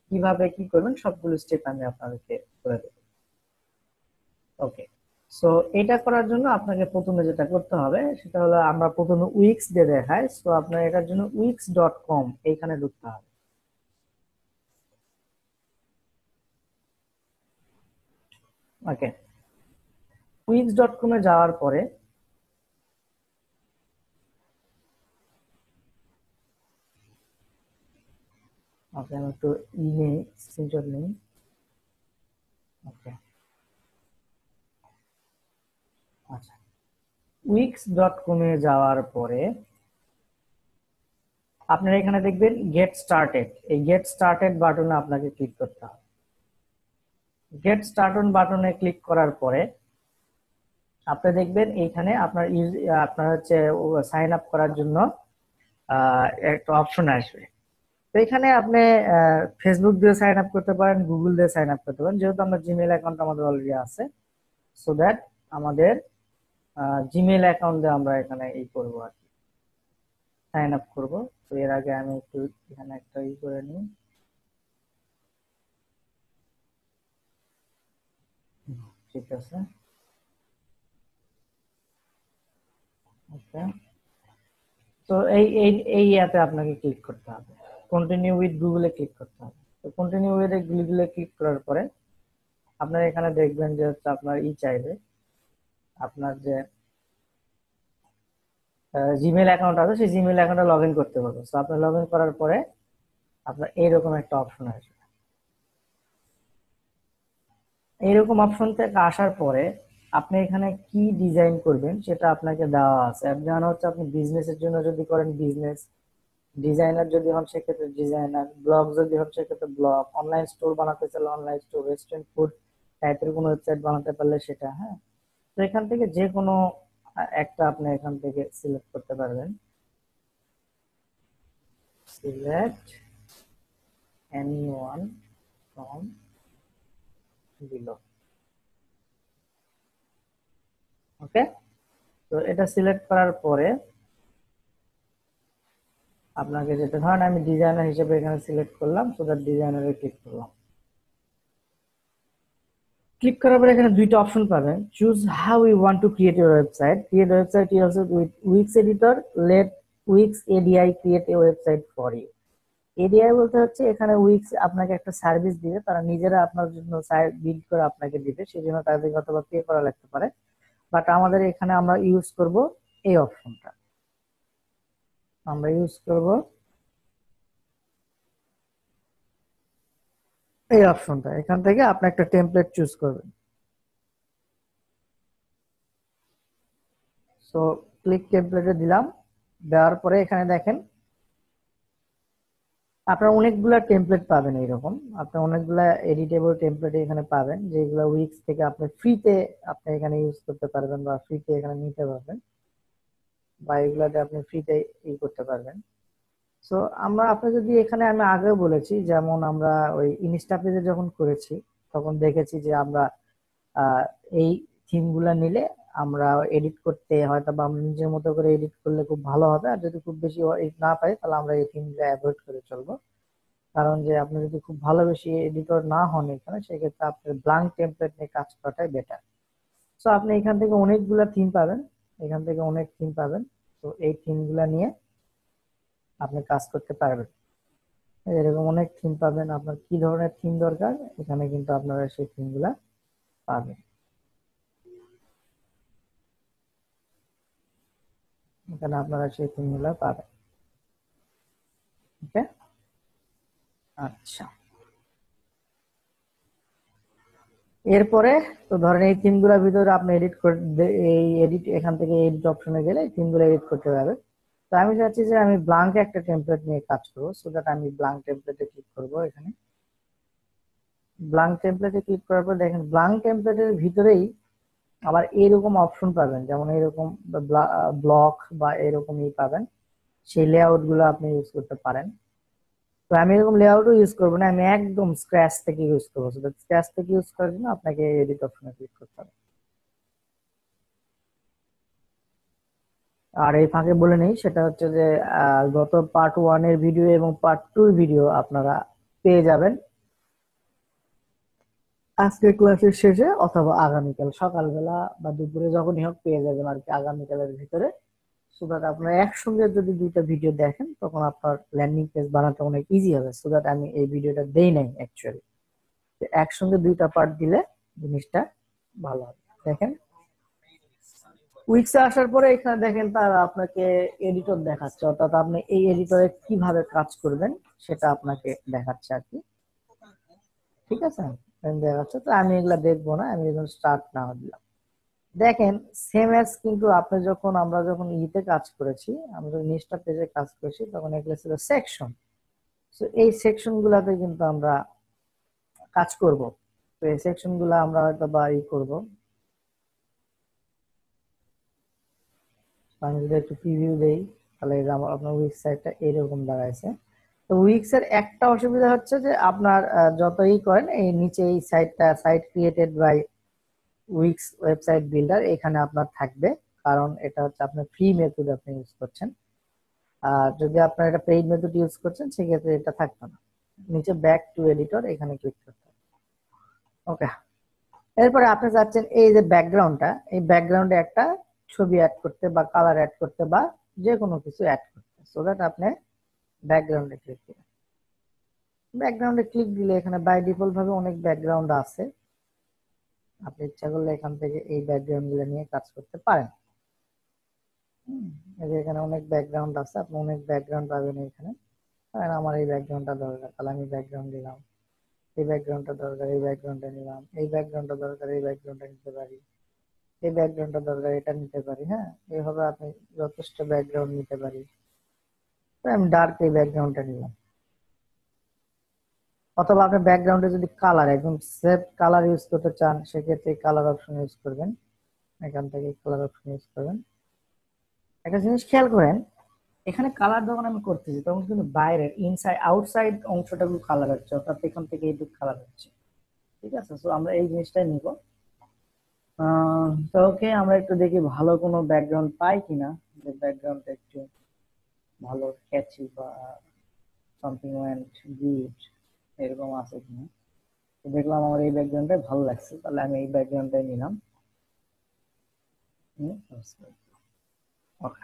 কিভাবে কি করবেন সবগুলো স্টেপ আমি আপনাদেরকে বলে দেব। ওকে, সো এটা করার জন্য আপনাকে প্রথমে যেটা করতে হবে সেটা হলো, আমরা প্রথমে উইক্স দিয়ে দেখাই, সো আপনার এটার জন্য wix.com এইখানে ঢুকতে হবে। ওকে, wix.com এ যাওয়ার পরে ওকে, আমি একটু নেই, স্ক্রিনশট নেই। ওকে, আচ্ছা, wix.com এ যাওয়ার পরে আপনারা এখানে দেখবেন গেট স্টার্টেড, এই গেট স্টার্টেড বাটনে আপনাকে ক্লিক করতে হবে। গেট স্টার্টেড বাটনে ক্লিক করার পরে আপনি দেখবেন এইখানে আপনার হচ্ছে সাইন আপ করার জন্য একটা অপশন আসবে। তো এখানে আপনি ফেসবুক দিয়ে সাইন আপ করতে পারেন, গুগল দিয়ে সাইন আপ করতে পারেন, যেহেতু আমার জিমেইল অ্যাকাউন্ট আমাদের অলরেডি আছে, সো দ্যাট আমাদের জিমেইল অ্যাকাউন্ট দিয়ে আমরা এখানে এই করবো আর কি, সাইন আপ করবো। তো এর আগে আমি একটু এখানে একটা করে নিই। ঠিক আছে, ওকে। তো এই ইয়াতে আপনাকে ক্লিক করতে হবে, কন্টিনিউ উইথ গুগলে ক্লিক করতে হবে। তো কন্টিনিউ উইথ গুগলে ক্লিক করার পরে আপনার এখানে দেখবেন যে হচ্ছে আপনার চাইবে, আপনার যে জিমেইল অ্যাকাউন্ট আছে সেই জিমেইল অ্যাকাউন্টে লগ ইন করতে পারবেন। তো আপনি লগ ইন করার পরে আপনার এইরকম একটা অপশন আসবে। এইরকম অপশন থেকে আসার পরে আপনি এখানে কি ডিজাইন করবেন সেটা আপনাকে দেওয়া আছে। যেমন হচ্ছে আপনি বিজনেসের জন্য যদি করেন বিজনেস, ডিজাইনার যদি হন সেক্ষেত্রে ডিজাইনার, ব্লগ যদি হন সেক্ষেত্রে ব্লগ, অনলাইন স্টোর বানাতে চাইলে অনলাইন স্টোর, রেস্টুরেন্ট ফুড টাইপের কোনো ওয়েবসাইট বানাতে পারলে সেটা। হ্যাঁ, তো এখান থেকে যে কোনো একটা আপনি এখান থেকে সিলেক্ট করতে পারবেন। Select any one from below. Okay, তো এটা সিলেক্ট করার পরে আপনাকে যেটা, ধরেন আমি ডিজাইনার হিসেবে এখানে সিলেক্ট করলাম, সো দ্যাট ডিজাইনারে ক্লিক করলাম। ক্লিক করার পরে এখানে দুইটা অপশন পাবেন, choose how you want to create your website, create website yourself with Wix editor, let Wix ADI create a website for you. ADI বলতে হচ্ছে এখানে উইক্স আপনাকে একটা সার্ভিস দিবে, তারা নিজেরা আপনার জন্য সাইট বিল্ড করে আপনাকে দিবে, সেই জন্য তাদেরকে অথবা পে করা লাগতে পারে। বাট আমাদের এখানে আমরা ইউজ করব এই অপশনটা, আমরা ইউজ করব এই অপশনটা। এখান থেকে আপনি একটা টেমপ্লেট চুজ করবেন। সো ক্লিক টেমপ্লেটে দিলাম, দেওয়ার পরে এখানে দেখেন আপনার অনেকগুলা টেমপ্লেট পাবেন। এইরকম আপনি অনেকগুলা এডিটেবল টেমপ্লেট এখানে পাবেন, যেগুলো উইক্স থেকে আপনি ফ্রিতে আপনি এখানে ইউজ করতে পারবেন বা ফ্রিতে এখানে নিতে পারবেন, বা এগুলাতে আপনি ফ্রিতে ই করতে পারবেন। সো আমরা আপনি যদি এখানে, আমি আগেও বলেছি, যেমন আমরা ওই ইনস্টা পেজে যখন করেছি তখন দেখেছি যে আমরা আহ, এই থিম গুলা নিলে আমরা এডিট করতে হয়তো বা আমরা নিজের মতো করে এডিট করলে খুব ভালো হবে, আর যদি খুব বেশি edit না পাই তাহলে আমরা এই থিম গুলো অ্যাভয়েড করে চলবো। কারণ যে আপনি যদি খুব ভালো বেশি এডিটর না হন এখানে, সেক্ষেত্রে আপনার ব্লাঙ্ক টেমপ্লেট নিয়ে কাজ করাটাই বেটার। সো আপনি এখান থেকে অনেকগুলা থিম পাবেন, এখান থেকে অনেক থিম পাবেন। তো এই থিম গুলা নিয়ে আপনি কাজ করতে পারবেন। এরকম অনেক থিম পাবেন, আপনার কি ধরনের থিম দরকার এখানে কিন্তু আপনারা সেই থিম গুলা পাবেন। এখানে আপনারা সেই থিম গুলা পাবেন। ওকে, আচ্ছা। এরপরে তো ধরেন এই থিম গুলার ভিতরে আপনি এডিট করে এই এডিট, এখান থেকে এডিট অপশনে গেলে থিম গুলো এডিট করতে পারবেন। তো আমি চাচ্ছি যে আমি ব্লাঙ্ক একটা টেমপ্লেট নিয়ে কাজ করবো, সো দ্যাট আমি ব্লাঙ্ক টেমপ্লেটে ক্লিক করবো। এখানে ব্লাঙ্ক টেমপ্লেটে ক্লিক করার পর দেখেন ব্লাঙ্ক টেমপ্লেটের ভিতরেই আবার এরকম অপশন পাবেন, যেমন এরকম ব্লক বা এরকমই পাবেন, সেই লেআউট গুলো আপনি ইউজ করতে পারেন। তো আমি এরকম লেআউটও ইউজ করবো না, আমি একদম স্ক্র্যাচ থেকে ইউজ করবো। স্ক্র্যাচ থেকে ইউজ করার জন্য আপনাকে এডিট অপশনে ক্লিক করতে হবে। আর এই ফাঁকে বলে নেই, সেটা হচ্ছে যে গত পার্ট 1 এর ভিডিও এবং পার্ট 2 এর ভিডিও আপনারা পেয়ে যাবেন আজকের ক্লাসের শেষে অথবা আগামীকাল সকালবেলা বা দুপুরে যখনই হোক পেয়ে যাবেন আর কি আগামীকালের ভিতরে। সো দ্যাট আপনার একসঙ্গে যদি দুইটা ভিডিও দেখেন তখন আপনার ল্যান্ডিং পেজ বানাতে অনেক ইজি হবে। সো দ্যাট আমি এই ভিডিওটা দেই নাই অ্যাকচুয়ালি, একসঙ্গে দুইটা পার্ট দিলে জিনিসটা ভালো হবে। দেখেন উইক্সে আসার পরে এখানে দেখেন তারা আপনাকে এডিটর দেখাচ্ছে, অর্থাৎ আপনি এই এডিটরে কিভাবে কাজ করবেন সেটা আপনাকে দেখাচ্ছে আর কি। ঠিক আছে, দেখাচ্ছে। তো আমি এগুলা দেখবো না, আমি এখন স্টার্ট নাও দিলাম। দেখেন সেম এজ কিন্তু আপনি যখন আমরা যখন ইতে কাজ করেছি, আমরা যখন নিচটা পেজে কাজ করেছি তখন এগুলো ছিল সেকশন। তো এই সেকশন গুলাতে কিন্তু আমরা কাজ করব। তো এই সেকশন গুলা আমরা হয়তো বা ই করবো। আমি যদি একটু প্রিভিউ দেই তাহলে এই যে আমার আপনার উইক্স সাইটটা এরকম দাঁড়াইছে। তো উইক্স এর একটা অসুবিধা হচ্ছে যে আপনার যতই করেন এই নিচে এই সাইটটা site created by Wix website builder এখানে আপনার থাকবে, কারণ এটা হচ্ছে আপনার ফ্রি মেথড আপনি ইউজ করছেন। আর যদি আপনার এটা পেইড মেথড ইউজ করছেন সেক্ষেত্রে এটা থাকবে না। নিচে ব্যাক টু এডিটর এখানে ক্লিক করতে হবে। ওকে, এরপরে আপনি চাচ্ছেন এই যে ব্যাকগ্রাউন্ডটা, এই ব্যাকগ্রাউন্ডে একটা ছবি অ্যাড করতে বা কালার অ্যাড করতে বা যে কোনো কিছু অ্যাড করতে। সো দ্যাট আপনি ব্যাকগ্রাউন্ডে ক্লিক দিবেন। ব্যাকগ্রাউন্ডে ক্লিক দিলে এখানে বাই ডিফল্ট ভাবে অনেক ব্যাকগ্রাউন্ড আছে, আপনি ইচ্ছা করলে এখান থেকে এই ব্যাকগ্রাউন্ড গুলো নিয়ে কাজ করতে পারেন। এই যে এখানে অনেক ব্যাকগ্রাউন্ড আছে, আপনি অনেক ব্যাকগ্রাউন্ড পাবেন এখানে। কারণ আমার এই ব্যাকগ্রাউন্ডটা দরকার, তাহলে আমি ব্যাকগ্রাউন্ড দিলাম। এই ব্যাকগ্রাউন্ডটা দরকার, এই ব্যাকগ্রাউন্ডটা নিলাম। এই ব্যাকগ্রাউন্ডটা দরকার, এই ব্যাকগ্রাউন্ডটা নিতে পারি। এই ব্যাকগ্রাউন্ডটা দরকার, এটা নিতে পারি। হ্যাঁ, এইভাবে আপনি যথেষ্ট ব্যাকগ্রাউন্ড নিতে পারি। তো আমি ডার্ক এই ব্যাকগ্রাউন্ডটা নিলাম। অথবা আপনি ব্যাকগ্রাউন্ডে যদি কালার একদম সেভ কালার ইউজ করতে চান সেক্ষেত্রে কালার অপশন ইউজ করবেন, এখান থেকে কালার অপশন ইউজ করবেন। একটা জিনিস খেয়াল করেন, এখানে কালার যখন আমি করতেছি তখন কিন্তু বাইরের ইনসাইড আউটসাইড অংশটা কিন্তু কালার হচ্ছে, অর্থাৎ এখান থেকে এইটুকু কালার হচ্ছে। ঠিক আছে, তো আমরা এই জিনিসটাই নিব। তো ওকে, আমরা একটু দেখি ভালো কোনো ব্যাকগ্রাউন্ড পাই কিনা, যে ব্যাকগ্রাউন্ডটা একটু ভালো ক্যাচি বা সামথিং ওয়েন্ট গুড এরকম আছে কিনা। তো দেখলাম আমার এই ব্যাকগ্রাউন্ডটাই ভালো লাগছে, তাহলে আমি এই ব্যাকগ্রাউন্ডটাই নিলাম। ওকে,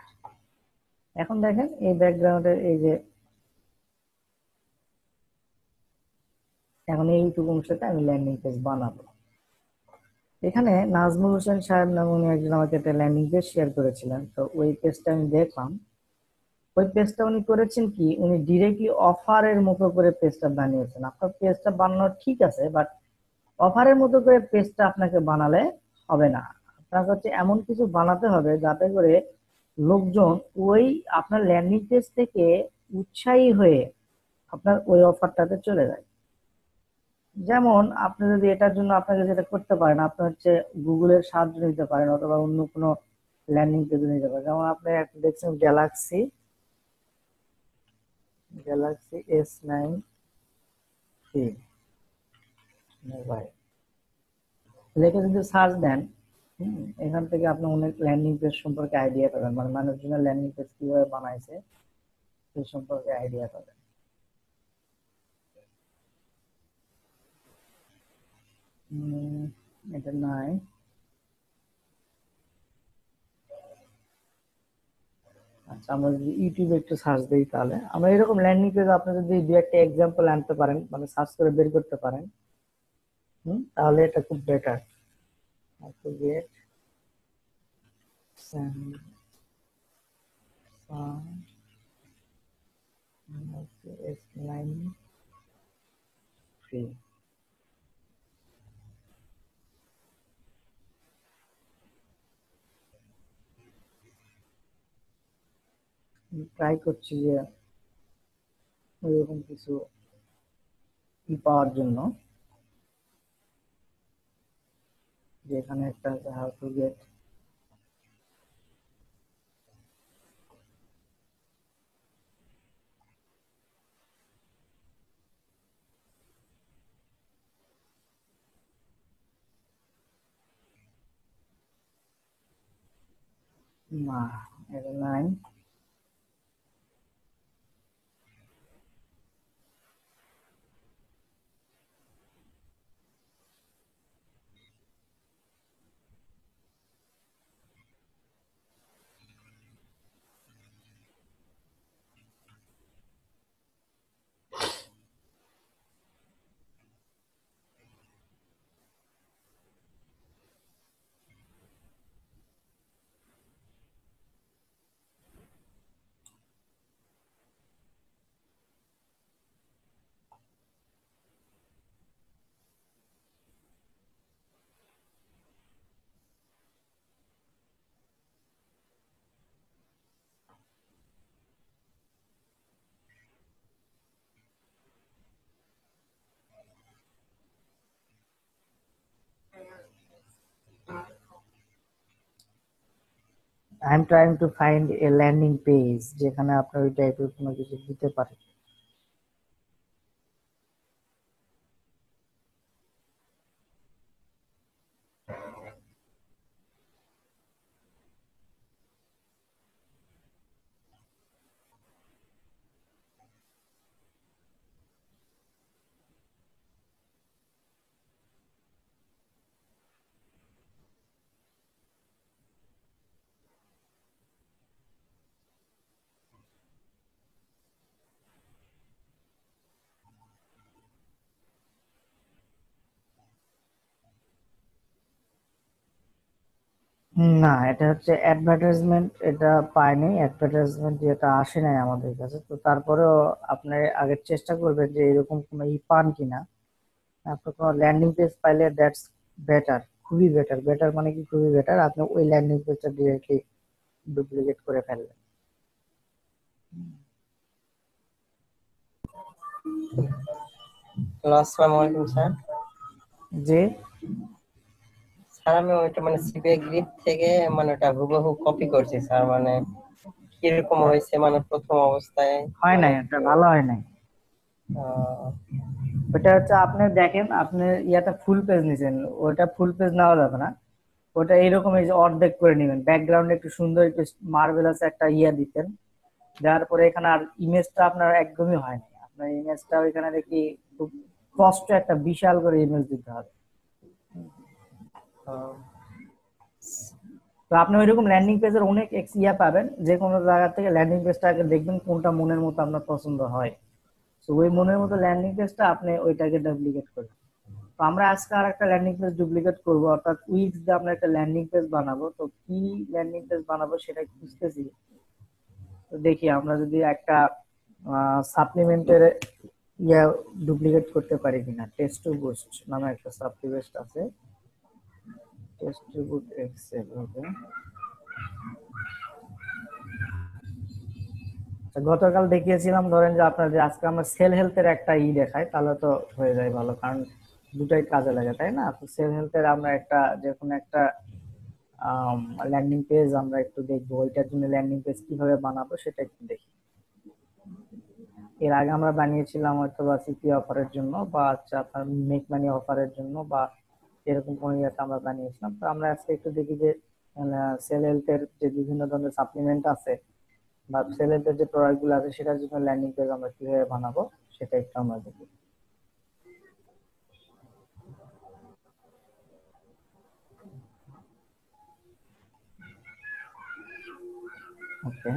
এখন দেখেন এই ব্যাকগ্রাউন্ডের এই যে এখন এইটুকু অংশতে আমি ল্যান্ডিং পেজ বানাবো। এখানে নাজমুল হোসেন সাহেব নামে উনি একজন আমাকে একটা ল্যান্ডিং পেজ শেয়ার করেছিলেন, তো ওই পেজটা আমি দেখলাম। ওই পেজটা উনি করেছেন কি, উনি ডিরেক্টলি অফারের মতো করে পেজটা বানিয়েছেন। আপনার পেজটা বানানো ঠিক আছে, বাট অফারের মতো করে পেজটা আপনাকে বানালে হবে না। আপনাকে হচ্ছে এমন কিছু বানাতে হবে যাতে করে লোকজন ওই আপনার ল্যান্ডিং পেজ থেকে উৎসাহী হয়ে আপনার ওই অফারটাতে চলে যায়। যেমন আপনি যদি এটার জন্য আপনাকে যেটা করতে পারেন, আপনি হচ্ছে গুগলের সাহায্য নিতে পারেন অথবা অন্য কোনো ল্যান্ডিং পেজ নিতে পারেন। যেমন আপনি একটা দেখছেন গ্যালাক্সি গ্যালাক্সি S9 মোবাইল লিখে যদি সার্চ দেন, এখান থেকে আপনি অনেক ল্যান্ডিং পেজ সম্পর্কে আইডিয়া পাবেন, মানে মানুষজনের ল্যান্ডিং পেজ কিভাবে বানাইছে সেই সম্পর্কে আইডিয়া পাবেন। এটা নাই। আচ্ছা, আমরা যদি ইউটিউবে একটু সার্চ দিই তাহলে আমরা এরকম ল্যান্ডিং পেজ আপনি যদি দু একটা এক্সাম্পল আনতে পারেন, মানে সার্চ করে বের করতে পারেন, তাহলে এটা খুব better. Gate S9 free. Try করছি যে ওইরকম কিছু পাওয়ার জন্য, যেখানে একটা হাউ টু গেট না, এটা নাই। I am trying to find a landing page যেখানে আপনি ওই টাইপের কোনো কিছু দিতে পারেন। না, এটা হচ্ছে অ্যাডভার্টাইজমেন্ট, এটা পাইনি, অ্যাডভার্টাইজমেন্ট যেটা আসে নাই আমাদের কাছে। তো তারপরেও আপনি আগে চেষ্টা করবেন যে এরকম কোনো পান কিনা। আপনি কোনো ল্যান্ডিং পেজ পাইলে দ্যাটস বেটার, খুবই বেটার। বেটার মানে কি, খুবই বেটার, আপনি ওই ল্যান্ডিং পেজটা ডিরেক্টলি ডুপ্লিকেট করে ফেলবেন। হ্যালো, আসসালামু আলাইকুম স্যার। যে স্যার আমি ওইটা মানে সিপিএ গ্রিড থেকে মানে ওটা হুবহু কপি করছি স্যার, মানে কিরকম হয়েছে মানে প্রথম অবস্থায় হয় মানে নাই, এটা ভালো হয় নাই। আহ, ওটা হচ্ছে আপনি দেখেন, আপনি ইয়াটা ফুল পেজ নিছেন, ওটা ফুল পেজ নেওয়া যাবে না। ওটা এইরকম এই যে অর্ধেক করে নেবেন, ব্যাকগ্রাউন্ডে একটু সুন্দর একটু মার্ভেলাস একটা ইয়া দিতেন। দেওয়ার পরে এখানে আর ইমেজটা আপনার একদমই হয় না, আপনার ইমেজটা ওইখানে দেখি খুব কষ্ট, একটা বিশাল করে ইমেজ দিতে হবে। আহ, তো আপনি ওইরকম ল্যান্ডিং পেজের অনেক ইয়া পাবেন, যে কোনো জায়গা থেকে ল্যান্ডিং পেজটা আগে দেখবেন কোনটা মনের মতো আপনার পছন্দ হয়। তো ওই মনের মতো ল্যান্ডিং পেজটা আপনি ওইটাকে ডুপ্লিকেট করবেন। তো আমরা আজকে আর একটা ল্যান্ডিং পেজ ডুপ্লিকেট করবো, অর্থাৎ উইক্স দিয়ে আমরা একটা ল্যান্ডিং পেজ বানাবো। তো কি ল্যান্ডিং পেজ বানাবো সেটা খুঁজতেছি। তো দেখি আমরা যদি একটা সাপ্লিমেন্টের ইয়া ডুপ্লিকেট করতে পারি কিনা। টেস্ট টু বুস্ট নামে একটা সাপ্লিমেন্ট আছে, টেস্ট টু বুস্ট এক্সেল। ওকে, গতকাল দেখিয়েছিলাম, ধরেন যে আপনার যে আজকে আমরা সেল হেলথের একটা দেখাই, তাহলে তো হয়ে যায় ভালো, কারণ দুটাই কাজে লাগে, তাই না? তো সেল হেলথের আমরা একটা যে কোনো একটা ল্যান্ডিং পেজ আমরা একটু দেখবো, ওইটার জন্য ল্যান্ডিং পেজ কিভাবে বানাবো সেটা একটু দেখি। এর আগে আমরা বানিয়েছিলাম হয়তো বা সিপি অফারের জন্য, বা আচ্ছা আপনার মেক মানি অফারের জন্য, বা এরকম কোনো ইয়েতে আমরা বানিয়েছিলাম। তো আমরা আজকে একটু দেখি যে সেল হেলথের যে বিভিন্ন ধরনের সাপ্লিমেন্ট আছে বা সেল হেলথের যে প্রোডাক্ট গুলো আছে সেটার জন্য ল্যান্ডিং পেজ আমরা কিভাবে বানাবো সেটা একটু আমরা দেখি। ওকে,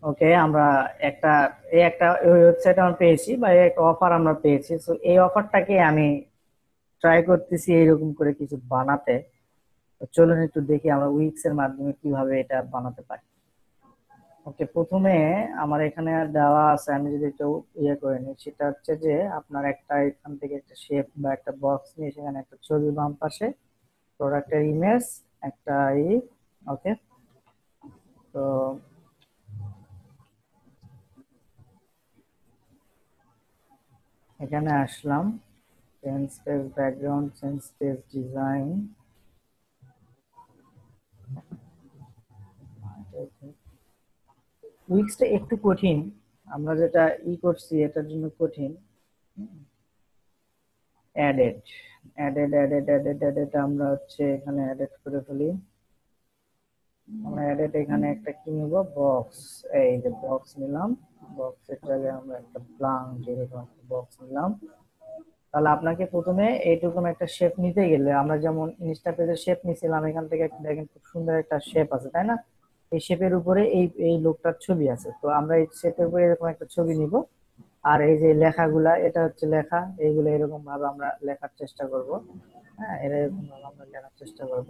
ওকে, আমরা একটা একটা ওয়েবসাইট আমরা পেয়েছি, বা এই একটা অফার আমরা পেয়েছি। তো এই অফারটাকে আমি ট্রাই করতেছি এইরকম করে কিছু বানাতে। তো চলুন একটু দেখি আমরা উইক্স এর মাধ্যমে কিভাবে এটা বানাতে পারি। ওকে, প্রথমে আমার এখানে দেওয়া আছে, আমি যদি একটু ইয়ে করে নিই, সেটা হচ্ছে যে আপনার একটা এখান থেকে একটা শেপ বা একটা বক্স নিয়ে সেখানে একটা ছবি বাম পাশে, প্রোডাক্টের ইমেজ, একটা ওকে। তো এখানে আসলাম, change page background, change page design, উইক্সটা একটু কঠিন, আমরা যেটা করছি এটার জন্য কঠিন। Added added added added added আমরা হচ্ছে এখানে অ্যাডেড করে ফেলি। আমরা অ্যাডেড এখানে একটা কি নিব, বক্স। এই যে বক্স নিলাম, বক্সের জায়গায় আমরা একটা ব্লাঙ্ক এরকম বক্স নিলাম। তাহলে আপনাকে প্রথমে এইরকম একটা শেপ নিতে গেলে, আমরা যেমন ইনস্টা পেজের শেপ নিছিলাম, এখান থেকে দেখেন খুব সুন্দর একটা শেপ আছে, তাই না? এই শেপের উপরে এই এই লোকটার ছবি আছে, তো আমরা এই শেপের উপরে এরকম একটা ছবি নিব। আর এই যে লেখাগুলা, এটা হচ্ছে লেখা, এইগুলো এরকম ভাবে আমরা লেখার চেষ্টা করব। হ্যাঁ, এরকম ভাবে আমরা লেখার চেষ্টা করব।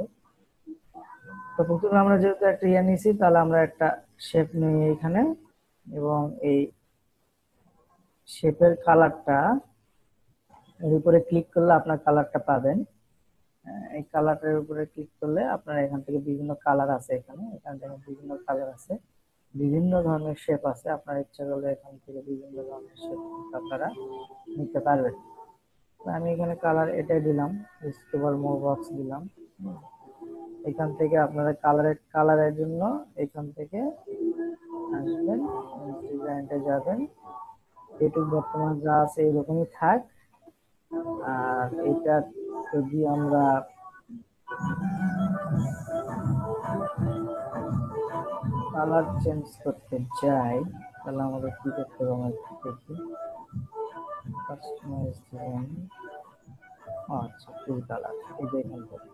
তো প্রথমে আমরা যেহেতু একটা নিছি, তাহলে আমরা একটা শেপ নিই এখানে, এবং এই শেপের কালারটা এর উপরে ক্লিক করলে আপনার কালারটা পাবেন। এই কালারের উপরে ক্লিক করলে আপনার এখান থেকে বিভিন্ন কালার আছে, এখানে এখান থেকে বিভিন্ন কালার আছে, বিভিন্ন ধরনের শেপ আছে। আপনার ইচ্ছা করলে এখান থেকে বিভিন্ন ধরনের শেপ আপনারা নিতে পারবেন। আমি এখানে কালার এটাই দিলাম, স্কেপার মোর বক্স দিলাম। এখান থেকে আপনারা কালারের জন্য এখান থেকে আসবেন, ডিজাইনটা যাবেন, এটুকু বর্তমান যা আছে এরকমই থাক। আর এটা যদি আমরা কালার চেঞ্জ করতে চাই, তাহলে আমাদের কি করতে হবে, আমরা একটু দেখি। কাস্টমাইজ ডিজাইন, আচ্ছা ফুল কালার, এই যে এখান থেকে।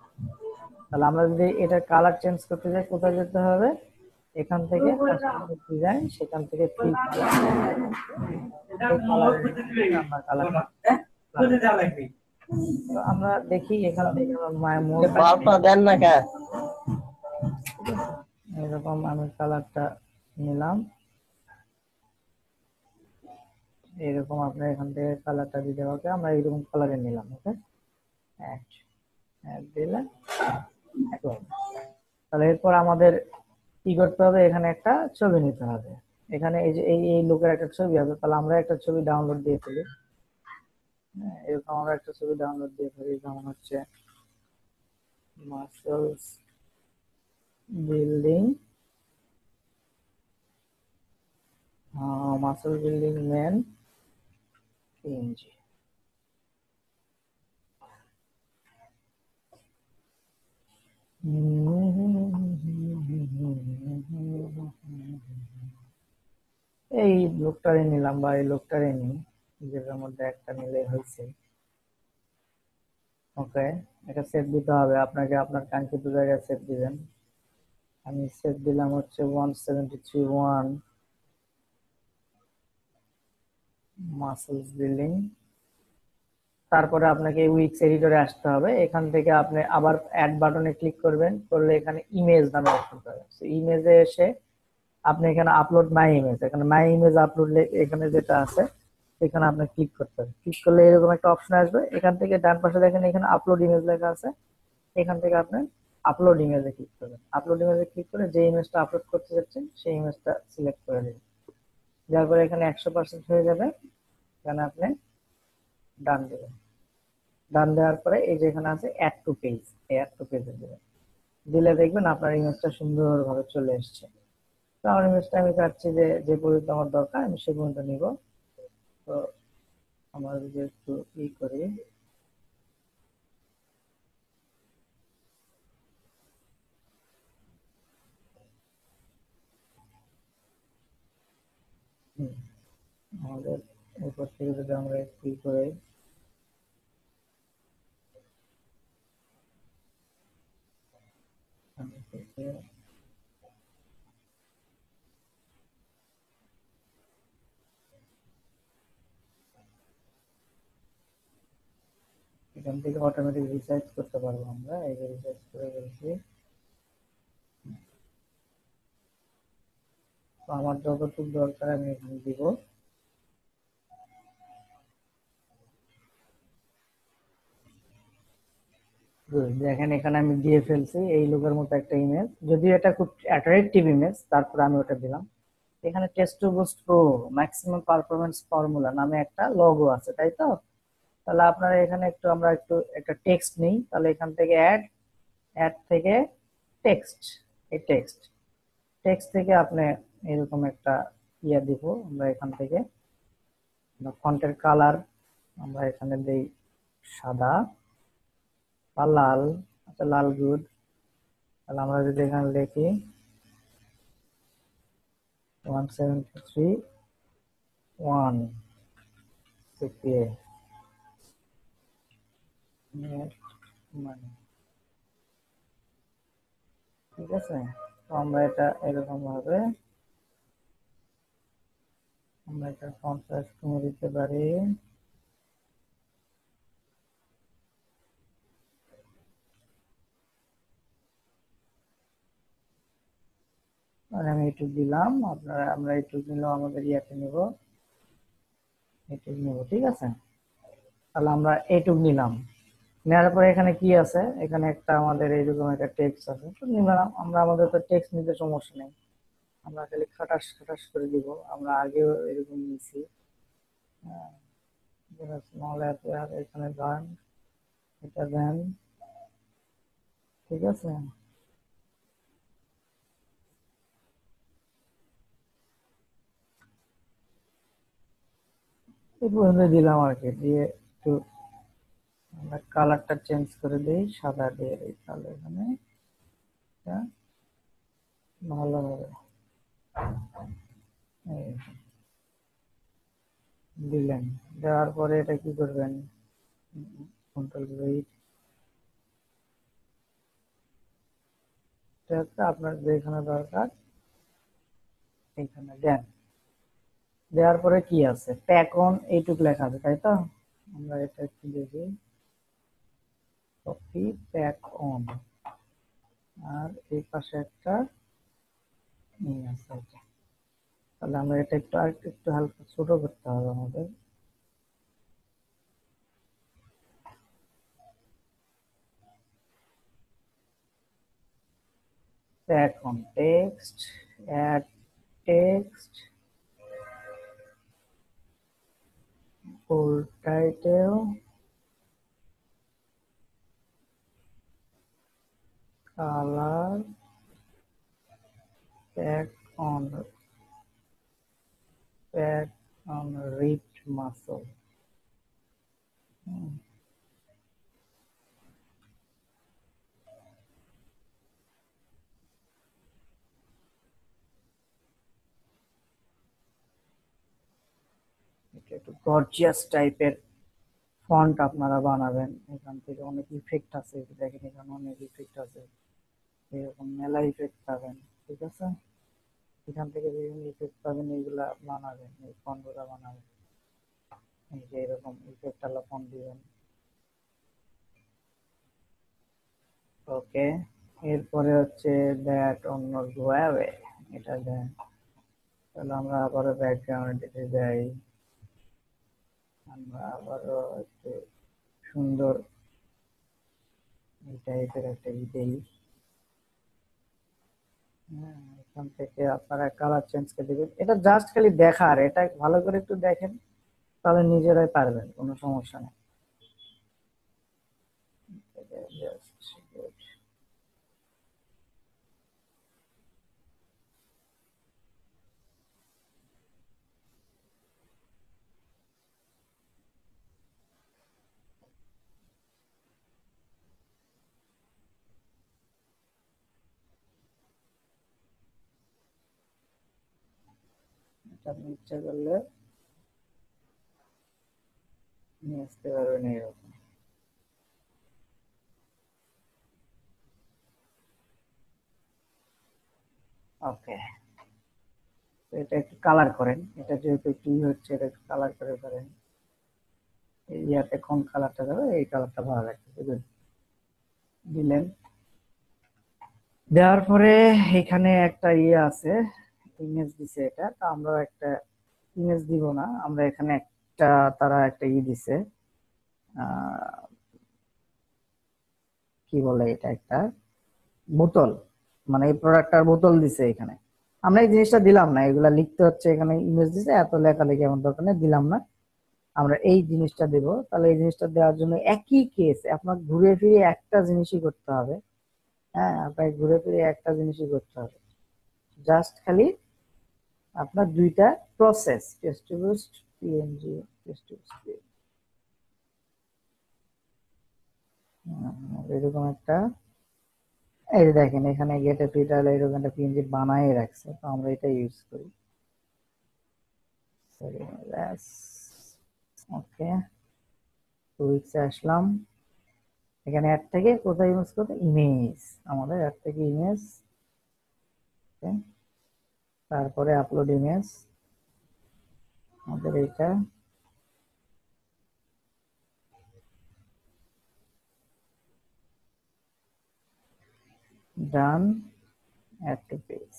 তাহলে আমরা যদি এটা কালার চেঞ্জ করতে চাই, কোথায় যেতে হবে, এখান থেকে কাস্টমাইজ ডিজাইন, সেখান থেকে ফ্রি কালার, এই কালারের ভিতরে আমরা কালারটা, তো আমরা দেখি এখান থেকে আমরা বাল্বটা দেন না কে? এরকম আমি কালারটা নিলাম, এরকম আপনার এখান থেকে কালারটা দিতে হবে, আমরা এরকম কালারে নিলাম। ওকে, অ্যাড অ্যাড দিলে তাহলে এরপর আমাদের কি করতে হবে, এখানে একটা ছবি নিতে হবে। এখানে এই যে এই লোকের একটা ছবি আছে, তাহলে আমরা একটা ছবি ডাউনলোড দিয়ে ফেলি। এরকম আমরা একটা ছবি ডাউনলোড দিয়ে ফেলি, যেমন হচ্ছে muscles building, muscle building man PNG. এই লোকটারে নিলাম, বা এই লোকটারে নিই, যেটার মধ্যে একটা নিলে হয়েছে। ওকে, এটা সেট দিতে হবে আপনাকে, আপনার কাঙ্ক্ষিত জায়গায় সেট দিবেন। আমি সেট দিলাম হচ্ছে 173.1 মাসলস বিল্ডিং। তারপরে আপনাকে উইক্স এডিটরে আসতে হবে, এখান থেকে আপনি আবার অ্যাড বাটনে ক্লিক করবেন, করলে এখানে ইমেজ নামে অপশন পাবেন। ইমেজে এসে আপনি এখানে আপলোড মাই ইমেজ, এখানে মাই ইমেজ আপলোড এখানে যেটা আছে এখানে আপনি ক্লিক করতে হবে। ক্লিক করলে এরকম একটা অপশন আসবে, এখান থেকে ডান পাশে দেখেন এখানে আপলোড ইমেজ লেখা আছে, এখান থেকে আপনি আপলোড ইমেজে ক্লিক করবেন। আপলোড ইমেজে ক্লিক করে যে ইমেজটা আপলোড করতে যাচ্ছেন সেই ইমেজটা সিলেক্ট করে দিবেন। যার পরে এখানে 100% হয়ে যাবে, এখানে আপনি ডান দেবেন। ডান দেওয়ার পরে এই যে এখানে আছে অ্যাড টু পেজ, এই অ্যাড টু পেজে দেবেন। দিলে দেখবেন আপনার ইমেজটা সুন্দরভাবে চলে এসেছে। তো আমার ইমেজটা আমি চাচ্ছি যে যে পর্যন্ত আমার দরকার আমি সে পর্যন্ত নিব। তো আমরা যদি একটু করি, আমাদের এরপর থেকে যদি আমরা একটু করে এখান থেকে অটোমেটিক রিসাইজ করতে পারবো আমরা, এই যে রিসাইজ করে ফেলছি। তো আমার যতটুকু দরকার আমি এখানে দিব। দেখেন এখানে আমি দিয়ে ফেলছি এই লোকের মতো একটা ইমেজ, যদিও এটা খুব অ্যাট্রাকটিভ ইমেজ, তারপরে আমি ওটা দিলাম। এখানে test two boost pro maximum performance formula নামে একটা লোগো আছে, তাই তো? তাহলে আপনারা এখানে একটু আমরা একটু একটা টেক্সট নেই, তাহলে এখান থেকে অ্যাড, অ্যাড থেকে টেক্সট, এই টেক্সট থেকে আপনি এরকম একটা ইয়া দিব আমরা এখান থেকে। ফন্টের কালার আমরা এখানে দেই সাদা বা লাল। আচ্ছা, লাল গুড। তাহলে আমরা যদি এখানে লিখি 173.1 সিপিএ নেট মানে, ঠিক আছে। তো আমরা এটা এরকম ভাবে আমরা এটা ফন্ট সাইজ কমিয়ে দিতে পারি। আর আমি এইটুক দিলাম, আমরা এইটুক নিলেও আমাদের ইয়াতে নিব, এইটুক নিব, ঠিক আছে। তাহলে আমরা এইটুক নিলাম। নেওয়ার পরে এখানে কি আছে, এখানে একটা আমাদের এইরকম একটা টেক্সট আছে, তো নিলাম আমরা। আমাদের তো টেক্সট নিতে সমস্যা নেই, আমরা খালি খাটাস খাটাস করে দিব। আমরা আগেও এরকম নিয়েছি। স্মল অ্যাপেয়ার এখানে দেন, এটা দেন, ঠিক আছে। এই পর্যন্ত দিলাম আর কি। দিয়ে একটু আমরা কালারটা চেঞ্জ করে দিই, সাদা দিয়ে দিই, তাহলে এখানে এটা ভালো হবে। এই দিলেন, দেওয়ার পরে এটা কি করবেন, কন্ট্রোল ভি, আপনার যেখানে দরকার এখানে দেন। দেওয়ার পরে কি আছে, প্যাক অন এইটুক লেখা আছে, তাই তো। আমরা এটা একটু দেখি, কপি প্যাক অন, আর এই পাশে একটা নিয়ে আছে এটা। তাহলে আমরা এটা একটু আরেকটু একটু হালকা ছোট করতে হবে আমাদের। Pack on text, add text, full title, colour, pack on, pack on ripped muscle. এটা একটু গর্জিয়াস টাইপের ফন্ট আপনারা বানাবেন। এখান থেকে অনেক ইফেক্ট আছে, দেখেন এখানে অনেক ইফেক্ট আছে, এরকম মেলা ইফেক্ট পাবেন, ঠিক আছে। এখান থেকে বিভিন্ন ইফেক্ট পাবেন, এইগুলা বানাবেন, এই ফন্টগুলা বানাবেন। এই যে এরকম ইফেক্ট আলা ফন্ট দিবেন, ওকে। এরপরে হচ্ছে দ্যাট অন্য ওয়েবে, এটা দেন। তাহলে আমরা আবারও ব্যাকগ্রাউন্ড দিতে যাই, আমরা আবারও একটু সুন্দর এই টাইপের একটা দেই। এখান থেকে আপনারা কালার চেঞ্জ করে দিবেন। এটা জাস্ট খালি দেখার, এটা ভালো করে একটু দেখেন, তাহলে নিজেরাই পারবেন, কোনো সমস্যা নেই। আপনি ইচ্ছা করলে নিয়ে আসতে পারবেন এরকম। ওকে, এটা একটু কালার করেন, এটা যেহেতু একটু হচ্ছে, এটা একটু কালার করে করেন। এই ইয়াতে কোন কালারটা যাবে, এই কালারটা ভালো লাগছে, দিলেন। দেওয়ার পরে এখানে একটা ইয়ে আছে, ইমেজ দিছে এটা, তো আমরা একটা ইমেজ দিব না, আমরা এখানে একটা, তারা একটা ই দিছে, কি বলে এটা, একটা বোতল, মানে এই প্রোডাক্টটার বোতল দিছে এখানে। আমরা এই জিনিসটা দিলাম না, এগুলা লিখতে হচ্ছে, এখানে ইমেজ দিছে, এত লেখালেখি আমার দরকার নেই, দিলাম না। আমরা এই জিনিসটা দেব। তাহলে এই জিনিসটা দেওয়ার জন্য একই কেস, আপনার ঘুরে ফিরে একটা জিনিসই করতে হবে। হ্যাঁ, আপনাকে ঘুরে ফিরে একটা জিনিসই করতে হবে, জাস্ট খালি আপনার দুইটা process, text to boost PNG, text to boost এরকম একটা, এই যে দেখেন এখানে গেট ফিল্টার এরকম একটা পিএনজি বানায় রাখছে, তো আমরা এটা ইউজ করি। ওকে, টুইক্সে আসলাম, এখানে অ্যাড থেকে কোথায় ইউজ করতে, ইমেজ, আমাদের অ্যাড থেকে ইমেজ, তারপরে আপলোড ইমেজ, আমাদের এটা ডান, অ্যাড টু পেজ।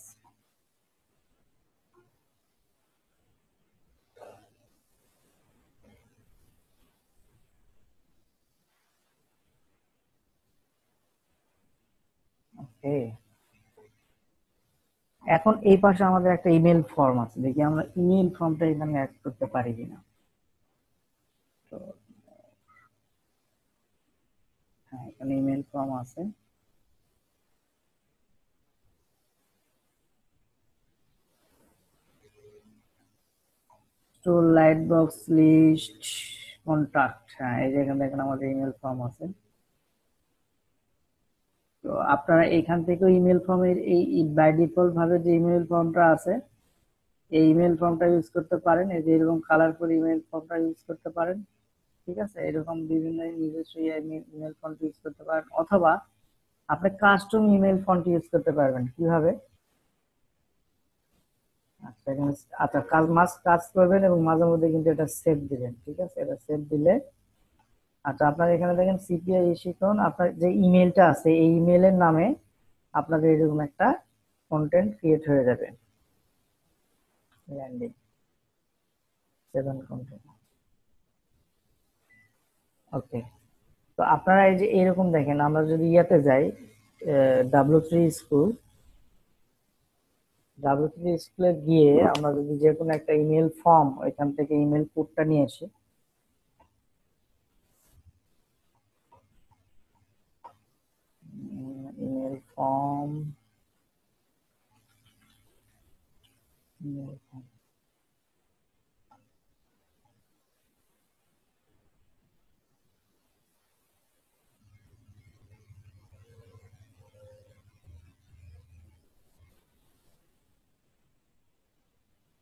ওকে, এখন এই পাশে আমাদের একটা ইমেল ফর্ম আছে, দেখি আমরা ইমেল ফর্মটা এখানে অ্যাড করতে পারি কিনা। তো হ্যাঁ, এখানে ইমেল ফর্ম আছে। তো লাইট বক্স লিস্ট কন্টাক্ট, হ্যাঁ এই যে এখানে দেখেন আমাদের ইমেল ফর্ম আছে। তো আপনারা এখান থেকে ইমেল ফর্মের এই বাই ডিফল্ট ভাবে যে ইমেল ফর্মটা আছে, এই ইমেল ফর্মটা ইউজ করতে পারেন, এই যে এরকম কালারফুল ইমেল ফর্মটা ইউজ করতে পারেন। ঠিক আছে, এরকম বিভিন্ন নিজস্ব ইমেল ফন্ট ইউজ করতে পারেন, অথবা আপনি কাস্টম ইমেল ফন্ট ইউজ করতে পারবেন। কিভাবে? আচ্ছা এখানে, আচ্ছা কাজ করবেন এবং মাঝে মধ্যে কিন্তু এটা সেভ দিবেন। ঠিক আছে, এটা সেভ দিলে, আচ্ছা আপনার এখানে দেখেন সিপিআই ইস্যুকরণ, আপনার যে ইমেলটা আছে এই ইমেলের নামে আপনাদের এরকম একটা কন্টেন্ট ক্রিয়েট হয়ে যাবে, ল্যান্ডিং 7 কন্টেন্ট। ওকে, তো আপনারা এই যে এরকম দেখেন, আমরা যদি ইয়াতে যাই W3 স্কুল, W3 স্কুলে গিয়ে আমরা যদি যে কোনো একটা ইমেল ফর্ম এখান থেকে ইমেল কোডটা নিয়ে আসি, email form,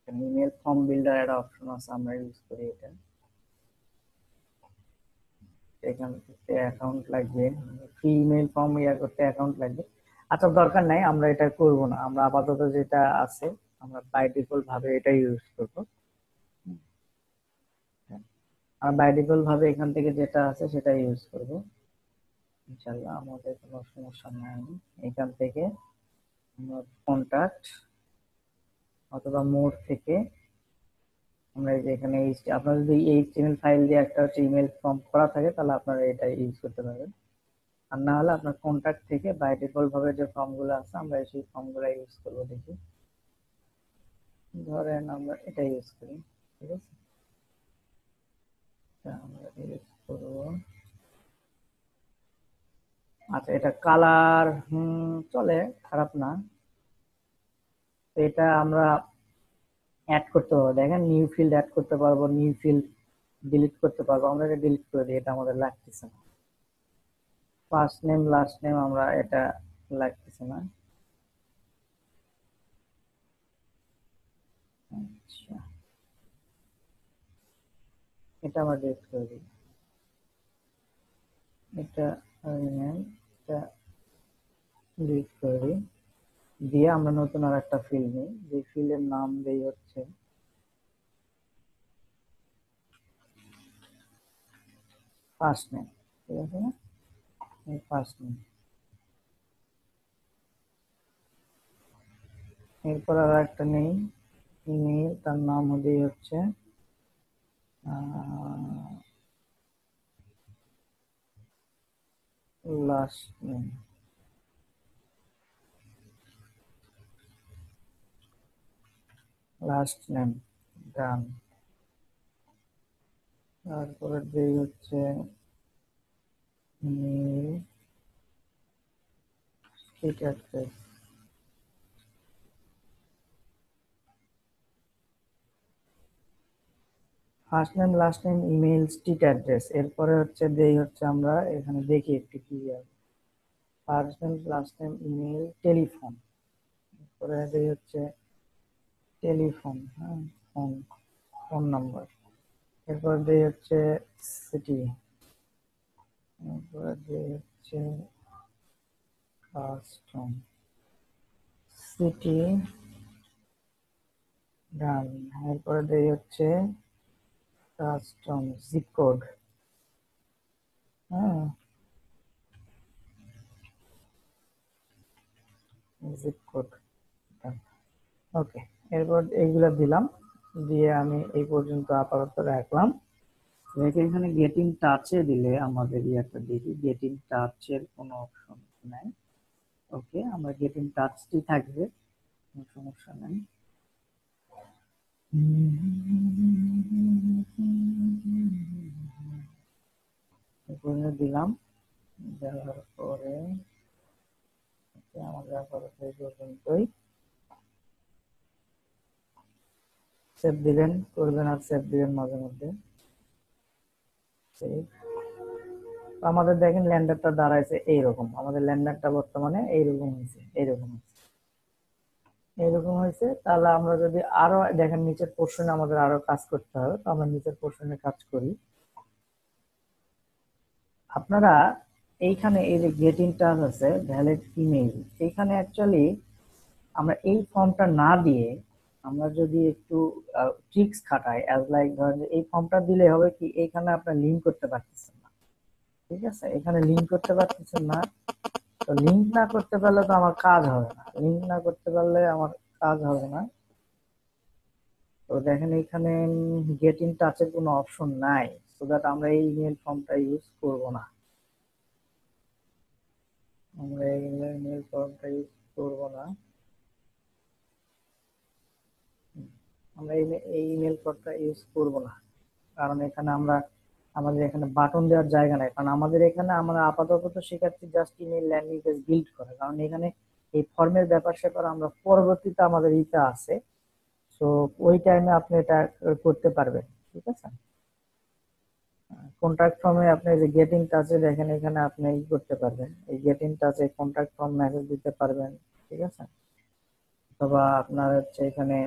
email form builder একটা অপশন আছে, আমরা ইউজ করি এটা। এখান থেকে অ্যাকাউন্ট লাগবে, ফ্রি ইমেল ফর্ম ইয়া করতে অ্যাকাউন্ট লাগবে। আচ্ছা দরকার নাই, আমরা এটা করব না, আমরা আপাতত যেটা আছে আমরা বাই ডিফল্ট ভাবে এটা ইউজ করব। আর বাই ডিফল্ট ভাবে এখান থেকে যেটা আছে সেটা ইউজ করব, ইনশাআল্লাহ আমাদের কোনো সমস্যা নাই। এখান থেকে আমরা কন্টাক্ট অথবা মোড থেকে আমরা এই যে এখানে আপনার যদি এইচটিএমএল ফাইল দিয়ে একটা হচ্ছে ইমেল ফর্ম করা থাকে তাহলে আপনারা এটা ইউজ করতে পারবেন, আর না হলে আপনার কন্টাক্ট থেকে বাই ডিফল্ট ভাবে যে ফর্মগুলো আছে আমরা সেই ফর্মগুলো ইউজ করবো। দেখি ধরেন আমরা এটা ইউজ করি, ঠিক আছে, আমরা ইউজ করবো। আচ্ছা এটা কালার চলে, খারাপ না। এটা আমরা অ্যাড করতে পারবো, দেখেন নিউ ফিল্ড অ্যাড করতে পারবো, নিউ ফিল্ড ডিলিট করতে পারবো, আমরা এটা ডিলিট করে দিই, এটা আমাদের লাগতেছে না। ফার্স্ট নেম লাস্ট নেম আমরা এটা লাগতেছে না। আচ্ছা এটা আমরা ডিলিট করে দিই, এটা এটা ডিলিট করে দিই, দিয়ে আমরা নতুন আর একটা ফিল্ড নিই, যে ফিল্ডের নাম দেই হচ্ছে ফার্স্ট নেম। ঠিক আছে না, এই ফার্স্ট নেম। এরপর আর একটা নেই ইমেল, তার নাম হচ্ছে last name, last name done. তারপরে দেই হচ্ছে mail, street address, first name, last name, email, street address, এরপরে হচ্ছে দেই হচ্ছে আমরা এখানে দেখি একটু কি আছে। First name, last name, email, telephone, এরপরে দেই হচ্ছে টেলিফোন, হ্যাঁ, ফোন, ফোন নাম্বার, এরপর দেই হচ্ছে সিটি, এরপরে দেই হচ্ছে কাস্টম, সিটি, ডান, এরপরে দেই হচ্ছে কাস্টম, জিপ কোড, হ্যাঁ, জিপ কোড, ওকে। এরপর এইগুলা দিলাম, দিয়ে আমি এই পর্যন্ত আপাতত রাখলাম। রেখে এখানে গেটিং টাচে দিলে আমাদের একটা দেখি, গেটিং টাচের কোনো অপশন নাই। ওকে, আমরা গেটিং টাচটি থাকবে, কোনো সমস্যা নাই। এখানে দিলাম, দেওয়ার পরে আমাদের আপাতত এই পর্যন্তই। সেভ দিবেন, করবেন আর সেভ দিবেন মাঝে মধ্যে। Save। আমাদের দেখেন ল্যান্ডারটা দাঁড়াইছে এইরকম, আমাদের ল্যান্ডারটা বর্তমানে এইরকম হয়েছে, এইরকম হয়েছে। তাহলে আমরা যদি আরো দেখেন নিচের পোর্শনে আমাদের আরো কাজ করতে হবে, তো আমরা নিচের পোর্শনে কাজ করি। আপনারা এইখানে এই যে গেটিং টাচ আছে, ভ্যালিড ইমেইল, এইখানে অ্যাকচুয়ালি আমরা এই ফর্মটা না দিয়ে আমরা যদি একটু ট্রিক্স খাটাই, অ্যাজ লাইক ধরেন এই ফর্মটা দিলে হবে কি, এইখানে আপনার লিংক করতে পারতেছেন না, ঠিক আছে, এখানে লিংক করতে পারতেছেন না। তো লিংক না করতে পারলে তো আমার কাজ হবে না, লিংক না করতে পারলে আমার কাজ হবে না। তো দেখেন এখানে গেট ইন টাচের কোনো অপশন নাই, সো দ্যাট আমরা এই ইমেল ফর্মটা ইউজ করব না, আমরা এই ইমেল ফর্মটা ইউজ করব না, আমরা এই ইমেল ফর্মটা ইউজ করব না, কারণ এখানে আমরা আমাদের এখানে বাটন দেওয়ার জায়গা নাই, কারণ আমাদের এখানে আমরা আপাতত তো শেখাচ্ছি just email landing page build করা, কারণ এখানে এই ফর্মের ব্যাপার স্যাপার আমরা পরবর্তীতে আমাদের ইটা আছে, তো ওই টাইমে আপনি এটা করতে পারবেন, ঠিক আছে। কন্ট্যাক্ট ফর্মে আপনি যে গেটিং টাচে দেখেন এখানে আপনি ই করতে পারবেন, এই গেটিং টাচে কন্ট্যাক্ট ফর্ম মেসেজ দিতে পারবেন, ঠিক আছে। অথবা আপনার হচ্ছে এখানে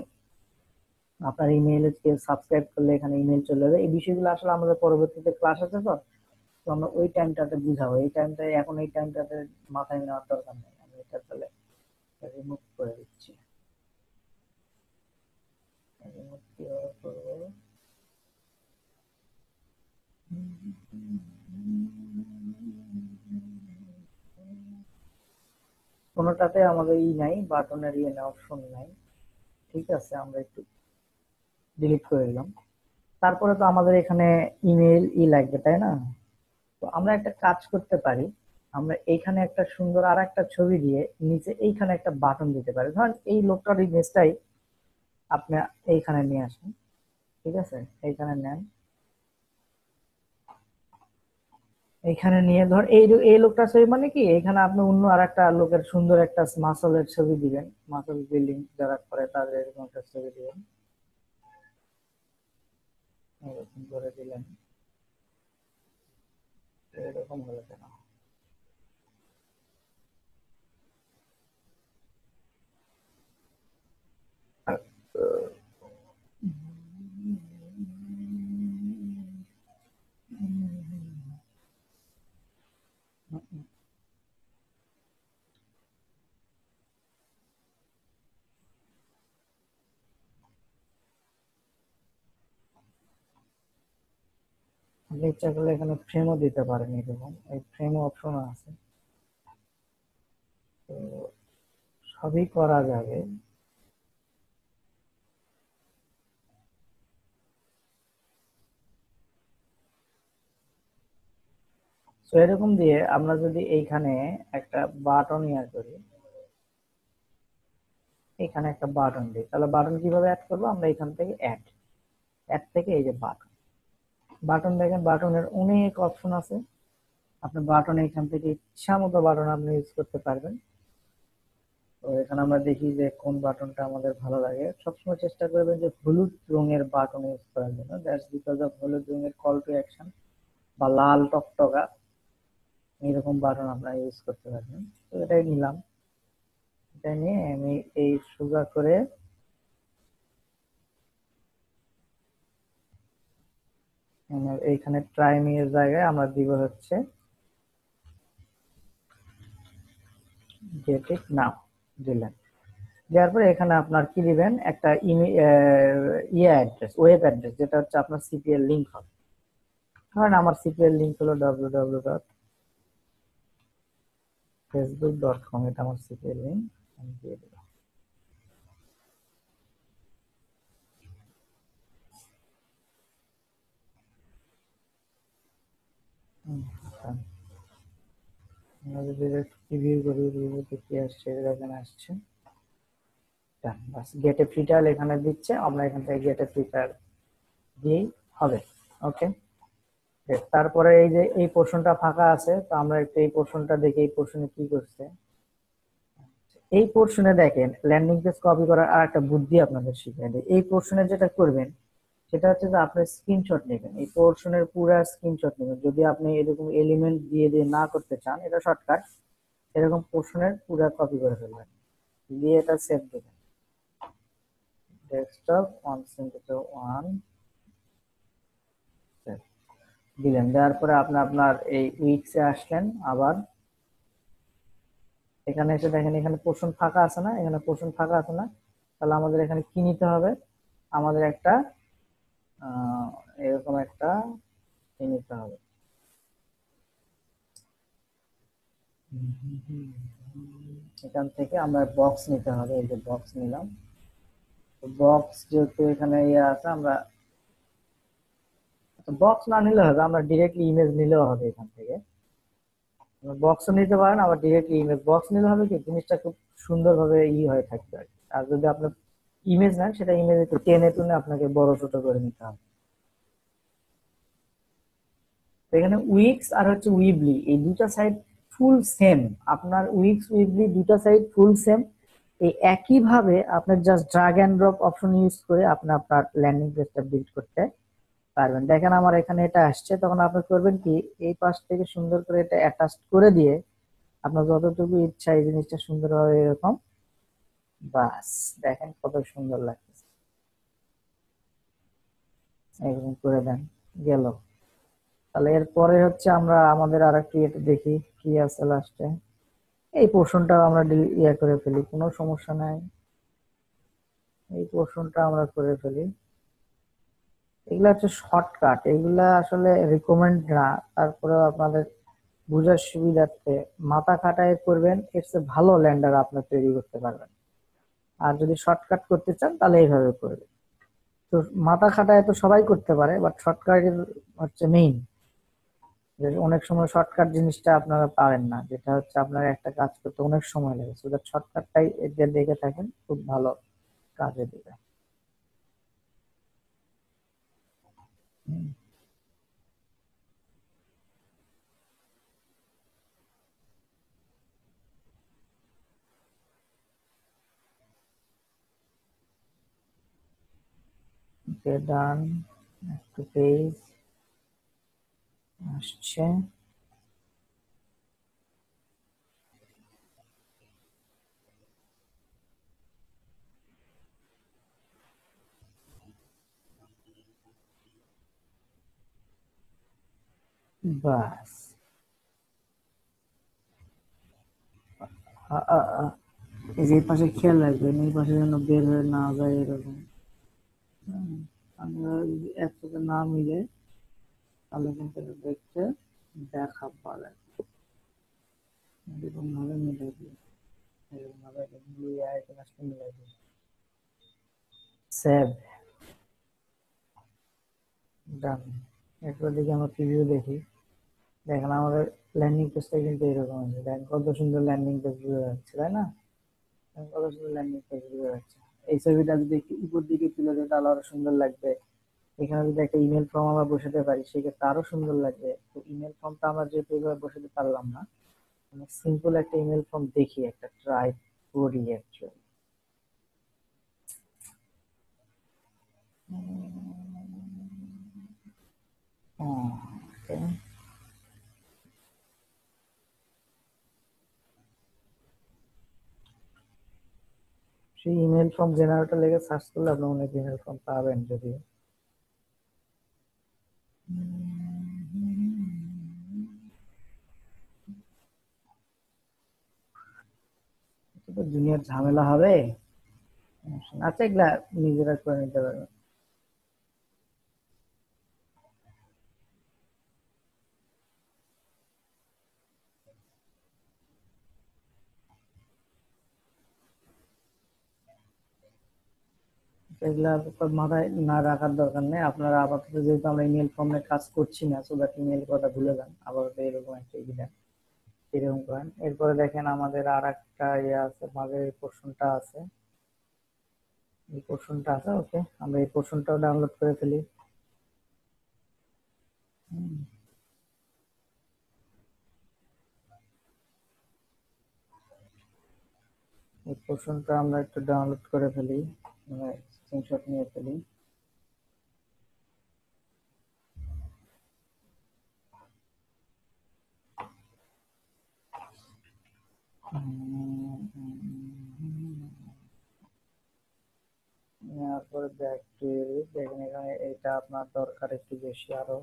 আপনার ইমেইলে কেউ সাবস্ক্রাইব করলে এখানে ইমেল চলে যাবে, এই বিষয়গুলো আসলে আমাদের পরবর্তীতে ক্লাস আছে, তো তো আমরা ওই টাইমটাতে বুঝাবো, এই টাইমটায় এখন এই টাইমটাতে মাথায় নেওয়ার দরকার নেই, আমি এটা তাহলে রিমুভ করে দিচ্ছি। রিমুভ কিভাবে করবো, কোনোটাতে আমাদের ই নাই, বাটনের ইয়ে অপশন নাই, ঠিক আছে, আমরা একটু ডিলিট করে দিলাম। তারপরে তো আমাদের এখানে ইমেল লাগবে, তাই না? তো আমরা একটা কাজ করতে পারি, আমরা এইখানে একটা সুন্দর আর একটা ছবি দিয়ে নিচে এইখানে একটা বাটন দিতে পারি, ধরেন এই লোকটার ইমেজটাই আপনি এইখানে নিয়ে আসেন, ঠিক আছে, এইখানে নেন, এইখানে নিয়ে ধর এই লোকটা ছবি মানে কি, এখানে আপনি অন্য আর একটা লোকের সুন্দর একটা মাসলের ছবি দিবেন, মাসল বিল্ডিং যারা করে তাদের এরকম একটা ছবি দিবেন, এরকম করে দিলেন, এরকম হলো কেন? আপনি ইচ্ছা করলে এখানে ফ্রেমও দিতে পারেন, এরকম এই ফ্রেম অপশন আছে, তো সবই করা যাবে। তো এরকম দিয়ে আমরা যদি এইখানে একটা বাটন ইয়ার করি, এখানে একটা বাটন দিই, তাহলে বাটন কিভাবে অ্যাড করবো, আমরা এখান থেকে অ্যাড, অ্যাড থেকে এই যে বাটন, বাটন দেখেন বাটনের অনেক অপশন আছে, আপনি বাটন এখান থেকে ইচ্ছা মতো বাটন আপনি ইউজ করতে পারবেন, তো এখানে আমরা দেখি যে কোন বাটনটা আমাদের ভালো লাগে। সবসময় চেষ্টা করবেন যে হলুদ রঙের বাটন ইউজ করার জন্য, দ্যাটস বিকজ অফ হলুদ রঙের কল টু অ্যাকশন বা লাল টকটকা এইরকম বাটন আপনারা ইউজ করতে পারবেন। তো এটাই নিলাম। এটা নিয়ে আমি এই সোজা করে এইখানে ট্রাই মি এর জায়গায় আমরা দিব হচ্ছে গেট ইট নাও দিলেন। দেওয়ার পরে এখানে আপনার কি দিবেন, একটা অ্যাড্রেস, ওয়েব অ্যাড্রেস, যেটা হচ্ছে আপনার সিপিএল লিংক হবে। কারণ আমার সিপিএল লিংক হলো www.facebook.com, এটা আমার সিপিএল লিংক, আমি দিয়ে দিলাম। রিভিউ করি, রিভিউতে কি আসছে এখানে আসছে। বাস গেট এ ফ্রি ট্রায়াল এখানে দিচ্ছে, আমরা এখান থেকে গেট এ ফ্রি ট্রায়াল দিয়েই হবে। ওকে, তারপরে এই যে এই পোর্শনটা ফাঁকা আছে, তো আমরা একটু এই পোর্শনটা দেখি এই পোর্শনে কি করছে। এই পোর্শনে দেখেন ল্যান্ডিং পেজ কপি করার আর একটা বুদ্ধি আপনাদের শিখিয়ে দেয়। এই পোর্শনে যেটা করবেন সেটা হচ্ছে যে আপনি স্ক্রিনশট নেবেন, এই পোর্শনের পুরো স্ক্রিনশট নেবেন। যদি আপনি এরকম এলিমেন্ট দিয়ে দিয়ে না করতে চান, এটা শর্টকাট, এরকম পোর্শনের পুরো কপি করে ফেলবেন, দিয়ে এটা সেভ দেবেন। ডেস্কটপ 1 দিলেন। দেওয়ার পরে আপনি আপনার এই উইক্সে আসলেন, আবার এখানে এসে দেখেন এখানে পোর্শন ফাঁকা আছে না, এখানে পোর্শন ফাঁকা আছে না, তাহলে আমাদের এখানে কি নিতে হবে, আমাদের একটা এরকম একটা কি নিতে হবে, এখান থেকে আমরা বক্স নিতে হবে। এই যে বক্স নিলাম, বক্স যেহেতু এখানে ইয়ে আছে, আমরা বক্স না নিলে হবে, আমরা ডিরেক্টলি ইমেজ নিলেও হবে। এখান থেকে বক্সও নিতে পারেন, আবার ডিরেক্টলি ইমেজ। বক্স নিলে হবে কি জিনিসটা খুব সুন্দরভাবে হয়ে থাকবে আর কি। আর যদি আপনি ইমেজ নেন, সেটা ইমেজ একটু টেনে টুনে আপনাকে বড় ছোট করে নিতে হবে। এখানে উইক্স আর হচ্ছে উইবলি, এই দুটা সাইড ফুল সেম। আপনার উইক্স উইবলি দুটা সাইড ফুল সেম। এই একই ভাবে আপনি just drag and drop option use করে আপনি আপনার ল্যান্ডিং পেজটা বিল্ড করতে পারবেন। দেখেন আমার এখানে এটা আসছে, তখন আপনি করবেন কি, এই পাশ থেকে সুন্দর করে এটা অ্যাটাচ করে দিয়ে আপনার যতটুকু ইচ্ছা এই জিনিসটা সুন্দরভাবে এরকম, বাস দেখেন কত সুন্দর লাগতেছে, এরকম করে দেন, গেল। তাহলে এরপরে হচ্ছে আমরা আমাদের আর একটু এটা দেখি কি আছে লাস্টে। এই পোর্শনটা আমরা করে ফেলি, কোনো সমস্যা নাই, এই পোর্শনটা আমরা করে ফেলি। এগুলা হচ্ছে শর্টকাট, এগুলা আসলে রিকমেন্ড না, তারপরে আপনাদের বোঝার সুবিধার্থে মাথা খাটায় করবেন, এর চেয়ে ভালো ল্যান্ডার আপনার তৈরি করতে পারবেন। আর যদি শর্টকাট করতে চান তাহলে এইভাবে করবেন। তো মাথা খাটায় তো সবাই করতে পারে, বাট শর্টকাট হচ্ছে মেইন। অনেক সময় শর্টকাট জিনিসটা আপনারা পাবেন না, যেটা হচ্ছে আপনার একটা কাজ করতে অনেক সময় লাগে, সেটা শর্টকাটটাই এদের দেখে থাকেন, খুব ভালো কাজে দেবে। ডান, একটু পেজ আসছে, বাস। এই যে এই পাশে খেয়াল রাখবেন, এই পাশে যেন বের হয়ে না যায় এরকম। আমরা যদি একসাথে না মিলে তাহলে কিন্তু এটা দেখতে দেখা পারে, এরকম ভাবে মিলে দিই, এরকম ভাবে মিলিয়ে আইটেম আসতে মিলাই দিই, সেভ, ডান। এরপর দেখি আমরা প্রিভিউ দেখি। দেখেন আমাদের ল্যান্ডিং পেজটা কিন্তু এরকম আছে, দেখেন কত সুন্দর ল্যান্ডিং পেজ ভিউ যাচ্ছে, তাই না? কত সুন্দর ল্যান্ডিং পেজ ভিউ যাচ্ছে। এই ছবিটা যদি একটু উপর দিকে তুলে দেয় তাহলে আরো সুন্দর লাগবে। এখানে যদি একটা ইমেল ফর্ম আমরা বসাতে পারি সেক্ষেত্রে আরো সুন্দর লাগবে। তো ইমেল ফর্মটা আমরা যেহেতু এভাবে বসাতে পারলাম না, সিম্পল একটা ইমেল ফর্ম দেখি, একটা ট্রাই করি অ্যাকচুয়ালি। সেই ইমেল ফর্ম জেনারেটর লেগে সার্চ করলে আপনি অনেক ইমেল ফর্ম পাবেন। যদি দুনিয়ার ঝামেলা হবে, আচ্ছা এগুলা নিজেরা করে নিতে পারবেন। এগুলা মাথায় না রাখার দরকার নেই। আপনারা আপাতত যেহেতু আমরা ইমেল ফর্মে কাজ করছি না, সো দ্যাট ইমেল কথা ভুলে যান, আপাতত এরকম একটা ইমেল এরকম করেন। এরপরে দেখেন আমাদের আর একটা ইয়ে আছে, মাঝে এই পোর্শনটা আছে, এই পোর্শনটা আছে। ওকে, আমরা এই পোর্শনটাও ডাউনলোড করে ফেলি। এই পোর্শনটা আমরা একটু ডাউনলোড করে ফেলি, স্ক্রিনশট নিয়ে ফেলি। তারপরে ব্যাক টু দেখেন, এখানে এটা আপনার দরকার একটু বেশি আরো,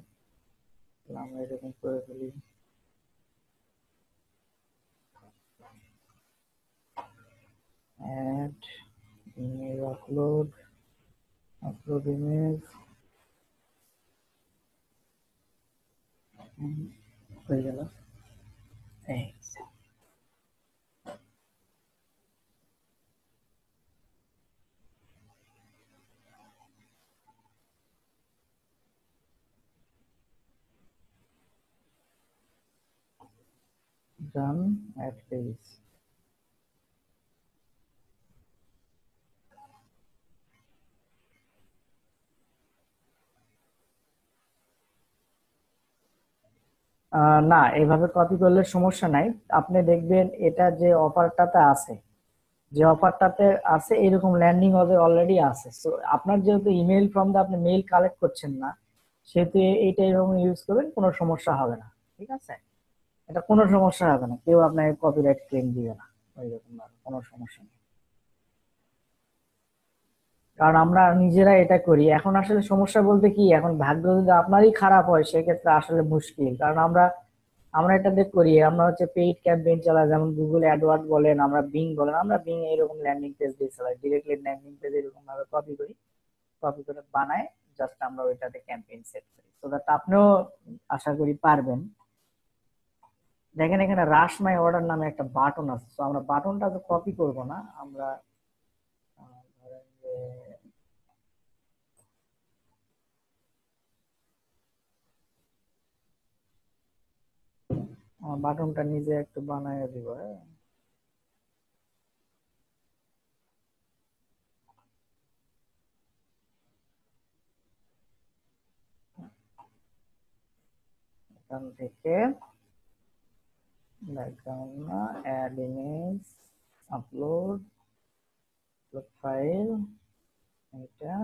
আমরা এরকম করে ফেলি। অ্যাড ইমেজ, আপলোড ইমেজ হয়ে গেল। এই ডান, অ্যাড পেজ। না, এভাবে কপি করলে সমস্যা নাই। আপনি দেখবেন এটা যে অফারটাতে আছে, যে অফারটাতে আছে এরকম ল্যান্ডিং অলরেডি আছে। তো আপনার যেহেতু ইমেল ফর্ম দিয়ে আপনি মেইল কালেক্ট করছেন না, সেহেতু এইটা এরকম ইউজ করবেন, কোনো সমস্যা হবে না। ঠিক আছে, এটা কোনো সমস্যা হবে না, কেউ আপনাকে কপিরাইট ক্লেম দিবে না, ওইরকম ভাবে কোনো সমস্যা নেই। কারণ আমরা নিজেরা এটা করি। এখন আসলে সমস্যা বলতে কি, এখন ভাগ্য যদি আপনারই খারাপ হয় সেক্ষেত্রে আসলে মুশকিল। কারণ আমরা আমরা এটাতে করি, আমরা হচ্ছে পেইড ক্যাম্পেইন চালাই, যেমন গুগল অ্যাডওয়ার্ড বলেন, আমরা বিং বলেন, আমরা বিং এরকম ল্যান্ডিং পেজ দিয়ে চালাই, ডিরেক্টলি ল্যান্ডিং পেজ এরকম ভাবে কপি করি, কপি করে বানায় জাস্ট আমরা ওইটাতে ক্যাম্পেইন সেট করি। তো দ্যাট আপনিও আশা করি পারবেন। দেখেন এখানে রাশ মাই অর্ডার নামে একটা বাটন আছে, তো আমরা বাটনটা তো কপি করব না, আমরা ধরেন যে বাটনটা নিজে একটু বানায় দিব। হ্যাঁ, এখান থেকে ব্যাকগ্রাউন্ড না, অ্যাড ইমেজ, আপলোড ফাইল, এটা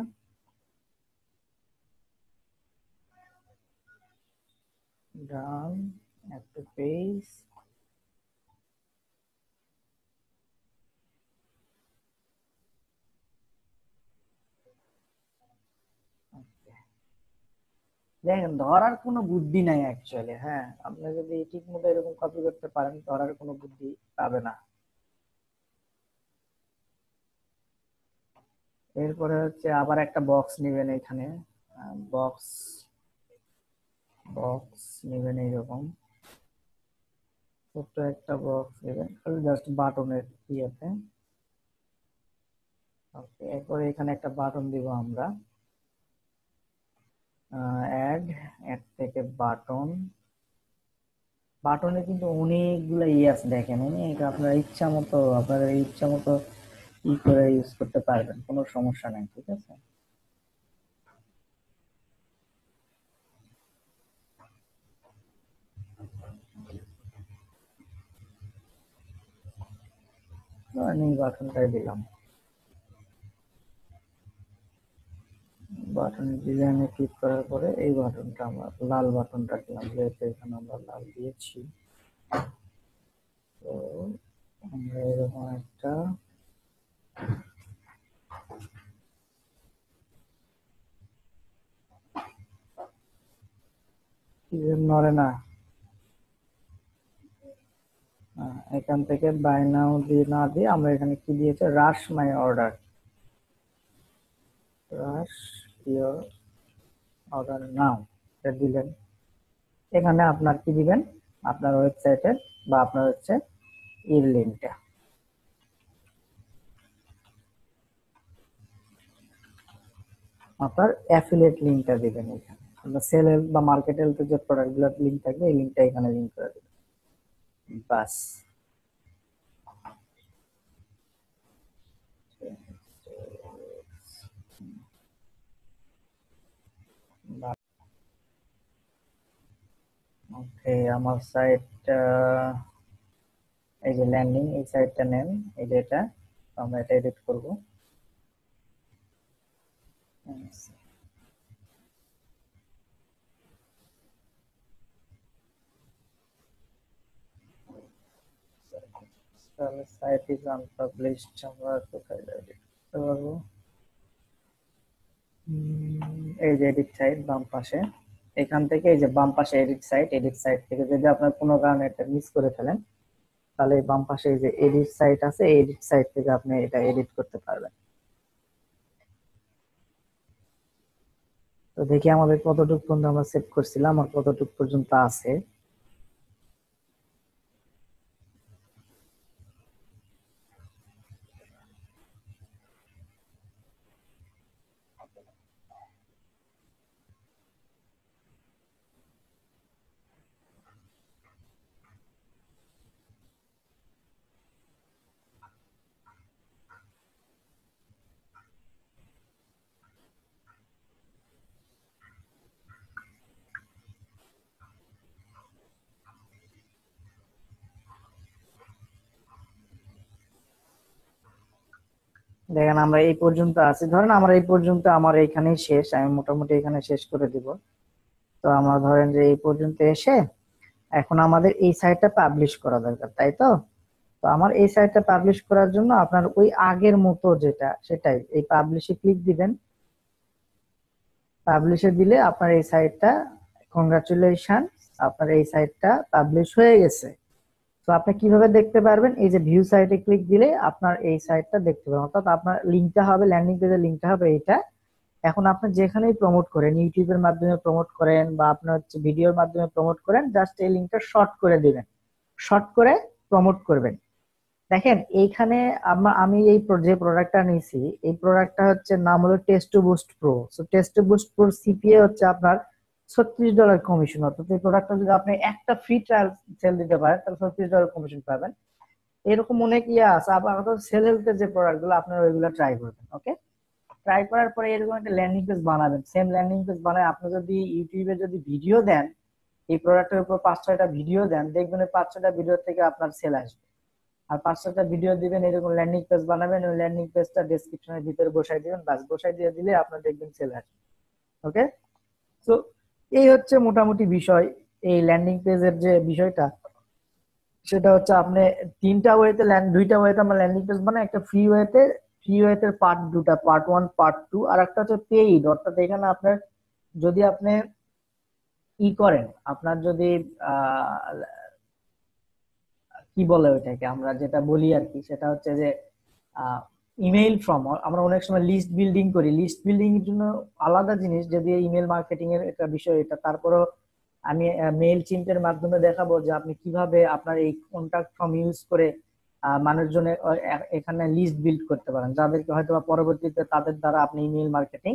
ডান, একটা পেজ। দেখেন ধরার কোনো বুদ্ধি নাই অ্যাকচুয়ালি। হ্যাঁ, আপনি যদি ঠিক মতো এরকম কপি করতে পারেন, ধরার কোনো বুদ্ধি পাবে না। এরপরে হচ্ছে আবার একটা বক্স নেবেন এখানে, বক্স বক্স নেবেন এইরকম ছোট্ট একটা বক্স নেবেন, জাস্ট বাটনের ইয়েতে। ওকে, এরপরে এখানে একটা বাটন দিব আমরা, অ্যাড, অ্যাড থেকে বাটন। বাটনে কিন্তু অনেকগুলো ইয়ে আছে, দেখেন অনেক, আপনার ইচ্ছা মতো, আপনাদের ইচ্ছা মতো ই করে ইউজ করতে পারবেন, কোনো সমস্যা নাই। ঠিক আছে, আমি বাটনটাই দিলাম, বাটন ডিজাইনে ক্লিক করার পরে এই বাটনটা আমরা লাল বাটনটা দিলাম, যেহেতু এখানে আমরা লাল দিয়েছি। তো আমরা এরকম একটা নড়ে না, এখান থেকে বাই নাও দিয়ে না দিয়ে আমরা এখানে কি দিয়েছে, rush my order, rush your order now এটা দিলেন। এখানে আপনার কি দিবেন, আপনার ওয়েবসাইটের বা আপনার হচ্ছে এর লিঙ্কটা, আপনার অ্যাফিলিয়েট লিঙ্কটা দিবেন এখানে। আপনার সেল হেল্প বা মার্কেট হেল্প যে প্রোডাক্টগুলোর লিঙ্ক থাকবে এই লিঙ্কটা এখানে লিঙ্ক করে দিবেন, বাস। ওকে, আমার সাইট এই যে ল্যান্ডিং, এই সাইটটা নেন, এই যে এটা আমরা এটা এডিট করব। তাহলে সাইট ইজ আনপাবলিশড আমরা কোথায় এডিট করতে পারবো, এই যে এডিট সাইট বাম পাশে, এখান থেকে এই যে বাম পাশে এডিট সাইট, এডিট সাইট থেকে যদি আপনার কোনো কারণে এটা মিস করে ফেলেন তাহলে বাম পাশে এই যে এডিট সাইট আছে, এই এডিট সাইট থেকে আপনি এটা এডিট করতে পারবেন। তো দেখি আমাদের কতটুকু পর্যন্ত আমরা সেভ করছিলাম আর কতটুকু পর্যন্ত আছে। দেখেন আমরা এই পর্যন্ত আছি, ধরেন আমার এই পর্যন্ত আমার এইখানেই শেষ, আমি মোটামুটি এখানে শেষ করে দিব। তো আমরা ধরেন যে এই পর্যন্ত এসে এখন আমাদের এই সাইটটা পাবলিশ করা দরকার, তাই তো? তো আমার এই সাইটটা পাবলিশ করার জন্য আপনার ওই আগের মতো যেটা সেটাই, এই পাবলিশে ক্লিক দিবেন। পাবলিশে দিলে আপনার এই সাইটটা, কংগ্রাচুলেশন, আপনার এই সাইটটা পাবলিশ হয়ে গেছে। তো আপনি কিভাবে দেখতে পারবেন, এই যে ভিউ সাইটে ক্লিক দিলে আপনার এই সাইটটা দেখতে পাবেন, অর্থাৎ আপনার লিঙ্কটা হবে, ল্যান্ডিং পেজের লিঙ্কটা হবে এইটা। এখন আপনি যেখানেই প্রমোট করেন, ইউটিউবের মাধ্যমে প্রমোট করেন বা আপনার হচ্ছে ভিডিওর মাধ্যমে প্রমোট করেন, জাস্ট এই লিঙ্কটা শর্ট করে দিবেন, শর্ট করে প্রমোট করবেন। দেখেন এইখানে আমি এই যে প্রোডাক্টটা নিয়েছি, এই প্রোডাক্টটা হচ্ছে নাম হলো test two boost pro. So test two boost pro CPA হচ্ছে আপনার $36 কমিশন, অর্থাৎ এই প্রোডাক্টটা যদি আপনি একটা ফ্রি ট্রায়াল সেল দিতে পারেন তাহলে $36 কমিশন পাবেন। এরকম অনেক ইয়ে আছে, আবার সেল হেলথের যে প্রোডাক্ট গুলো আপনারা ওইগুলো ট্রাই করবেন। ওকে, ট্রাই করার পরে এরকম একটা ল্যান্ডিং পেজ বানাবেন, সেম ল্যান্ডিং পেজ বানায় আপনি যদি ইউটিউবে যদি ভিডিও দেন, এই প্রোডাক্টের উপর 5-6টা ভিডিও দেন, দেখবেন 5-6টা ভিডিও থেকে আপনার সেল আসবে। আর 5-6টা ভিডিও দিবেন, এরকম ল্যান্ডিং পেজ বানাবেন, ওই ল্যান্ডিং পেজটা ডেসক্রিপশনের ভিতরে বসাই দিবেন, বাস বসাই দিয়ে দিলে আপনার দেখবেন সেল আসবে। ওকে, তো এই হচ্ছে মোটামুটি বিষয় এই ল্যান্ডিং পেজের যে বিষয়টা, সেটা হচ্ছে আপনি দুইটা ওয়েতে আমরা ল্যান্ডিং পেজ বানাই, একটা ফ্রি ওয়েতে দুটা পার্ট 1 পার্ট 2, আর একটা হচ্ছে পেইড, অর্থাৎ এখানে আপনার যদি আপনি ই করেন, আপনার যদি কি বলে ওইটাকে আমরা যেটা বলি আর কি, সেটা হচ্ছে যে ইমেইল ফর্ম, আমরা অনেক সময় লিস্ট বিল্ডিং করি, লিস্ট বিল্ডিং এর জন্য আলাদা জিনিস, যদি ইমেল মার্কেটিং এর একটা বিষয় এটা, তারপরও আমি মেইল চিন্টের মাধ্যমে দেখাবো যে আপনি কিভাবে আপনার এই কন্টাক্ট ফর্ম ইউজ করে মানুষজনের এখানে লিস্ট বিল্ড করতে পারেন, যাদেরকে হয়তো পরবর্তীতে তাদের দ্বারা আপনি ইমেল মার্কেটিং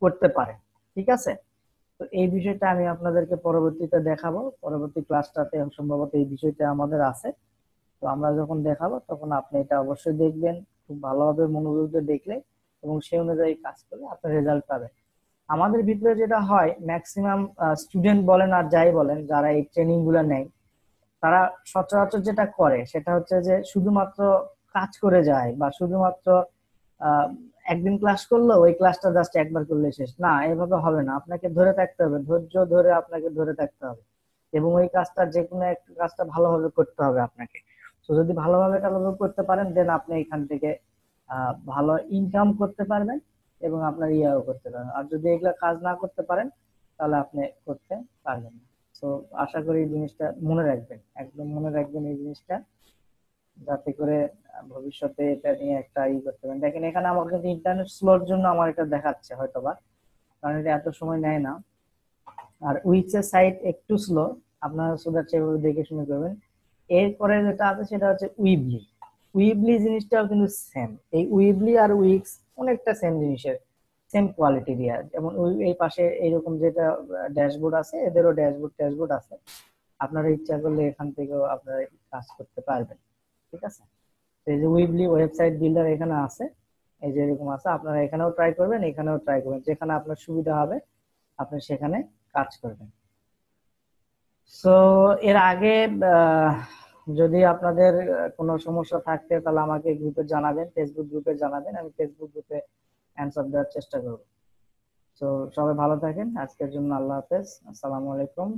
করতে পারেন। ঠিক আছে, তো এই বিষয়টা আমি আপনাদেরকে পরবর্তীতে দেখাবো, পরবর্তী ক্লাসটাতে সম্ভবত এই বিষয়টা আমাদের আছে। তো আমরা যখন দেখাবো তখন আপনি এটা অবশ্যই দেখবেন, খুব ভালোভাবে মনোযোগ দিয়ে দেখলে এবং সেই অনুযায়ী কাজ করলে আপনি রেজাল্ট পাবেন। আমাদের ভিতরে যেটা হয়, ম্যাক্সিমাম স্টুডেন্ট বলেন আর যাই বলেন, যারা এই ট্রেনিং গুলো নেয়, তারা সচরাচর যেটা করে সেটা হচ্ছে যে শুধুমাত্র কাজ করে যায়, বা শুধুমাত্র আহ, একদিন ক্লাস করলো, ওই ক্লাসটা জাস্ট একবার করলে শেষ, না, এভাবে হবে না। আপনাকে ধরে থাকতে হবে, ধৈর্য ধরে আপনাকে ধরে থাকতে হবে, এবং ওই কাজটা যে কোনো একটা কাজটা ভালোভাবে করতে হবে আপনাকে। তো যদি ভালোভাবে ভালোভাবে করতে পারেন, দেন আপনি এখান থেকে ভালো ইনকাম করতে পারবেন এবং আপনার ইয়াও করতে পারবেন। আর যদি এগুলা কাজ না করতে পারেন, তাহলে আপনি করতে পারবেন না। তো আশা করি এই জিনিসটা মনে রাখবেন, একদম মনে রাখবেন এই জিনিসটা, যাতে করে ভবিষ্যতে এটা নিয়ে একটা করতে পারেন। দেখেন এখানে আমার কিন্তু ইন্টারনেট স্লোর জন্য আমার এটা দেখাচ্ছে হয়তোবা, কারণ এটা এত সময় নেয় না। আর উইক্স এর সাইট একটু স্লো, আপনারা সুদার সেভাবে দেখে শুনে করবেন। এরপরে যেটা আছে সেটা হচ্ছে উইবলি। উইবলি জিনিসটাও কিন্তু সেম, এই উইবলি আর উইক্স অনেকটা সেম জিনিসের, সেম কোয়ালিটি দিয়া। যেমন এই পাশে এইরকম যেটা ড্যাশবোর্ড আছে, এদেরও ড্যাশবোর্ড আছে, আপনারা ইচ্ছা করলে এখান থেকেও আপনারা কাজ করতে পারবেন। ঠিক আছে, তো এই যে উইবলি ওয়েবসাইট বিল্ডার এখানে আছে, এই যে এরকম আছে, আপনারা এখানেও ট্রাই করবেন, এখানেও ট্রাই করবেন, যেখানে আপনার সুবিধা হবে আপনি সেখানে কাজ করবেন। সো এর আগে আহ, যদি আপনাদের কোনো সমস্যা থাকতে, তাহলে আমাকে গ্রুপে জানাবেন, ফেসবুক গ্রুপে জানাবেন, আমি ফেসবুক গ্রুপে অ্যান্সার দেওয়ার চেষ্টা করব। তো সবাই ভালো থাকেন, আজকের জন্য আল্লাহ হাফেজ, আসসালামু আলাইকুম।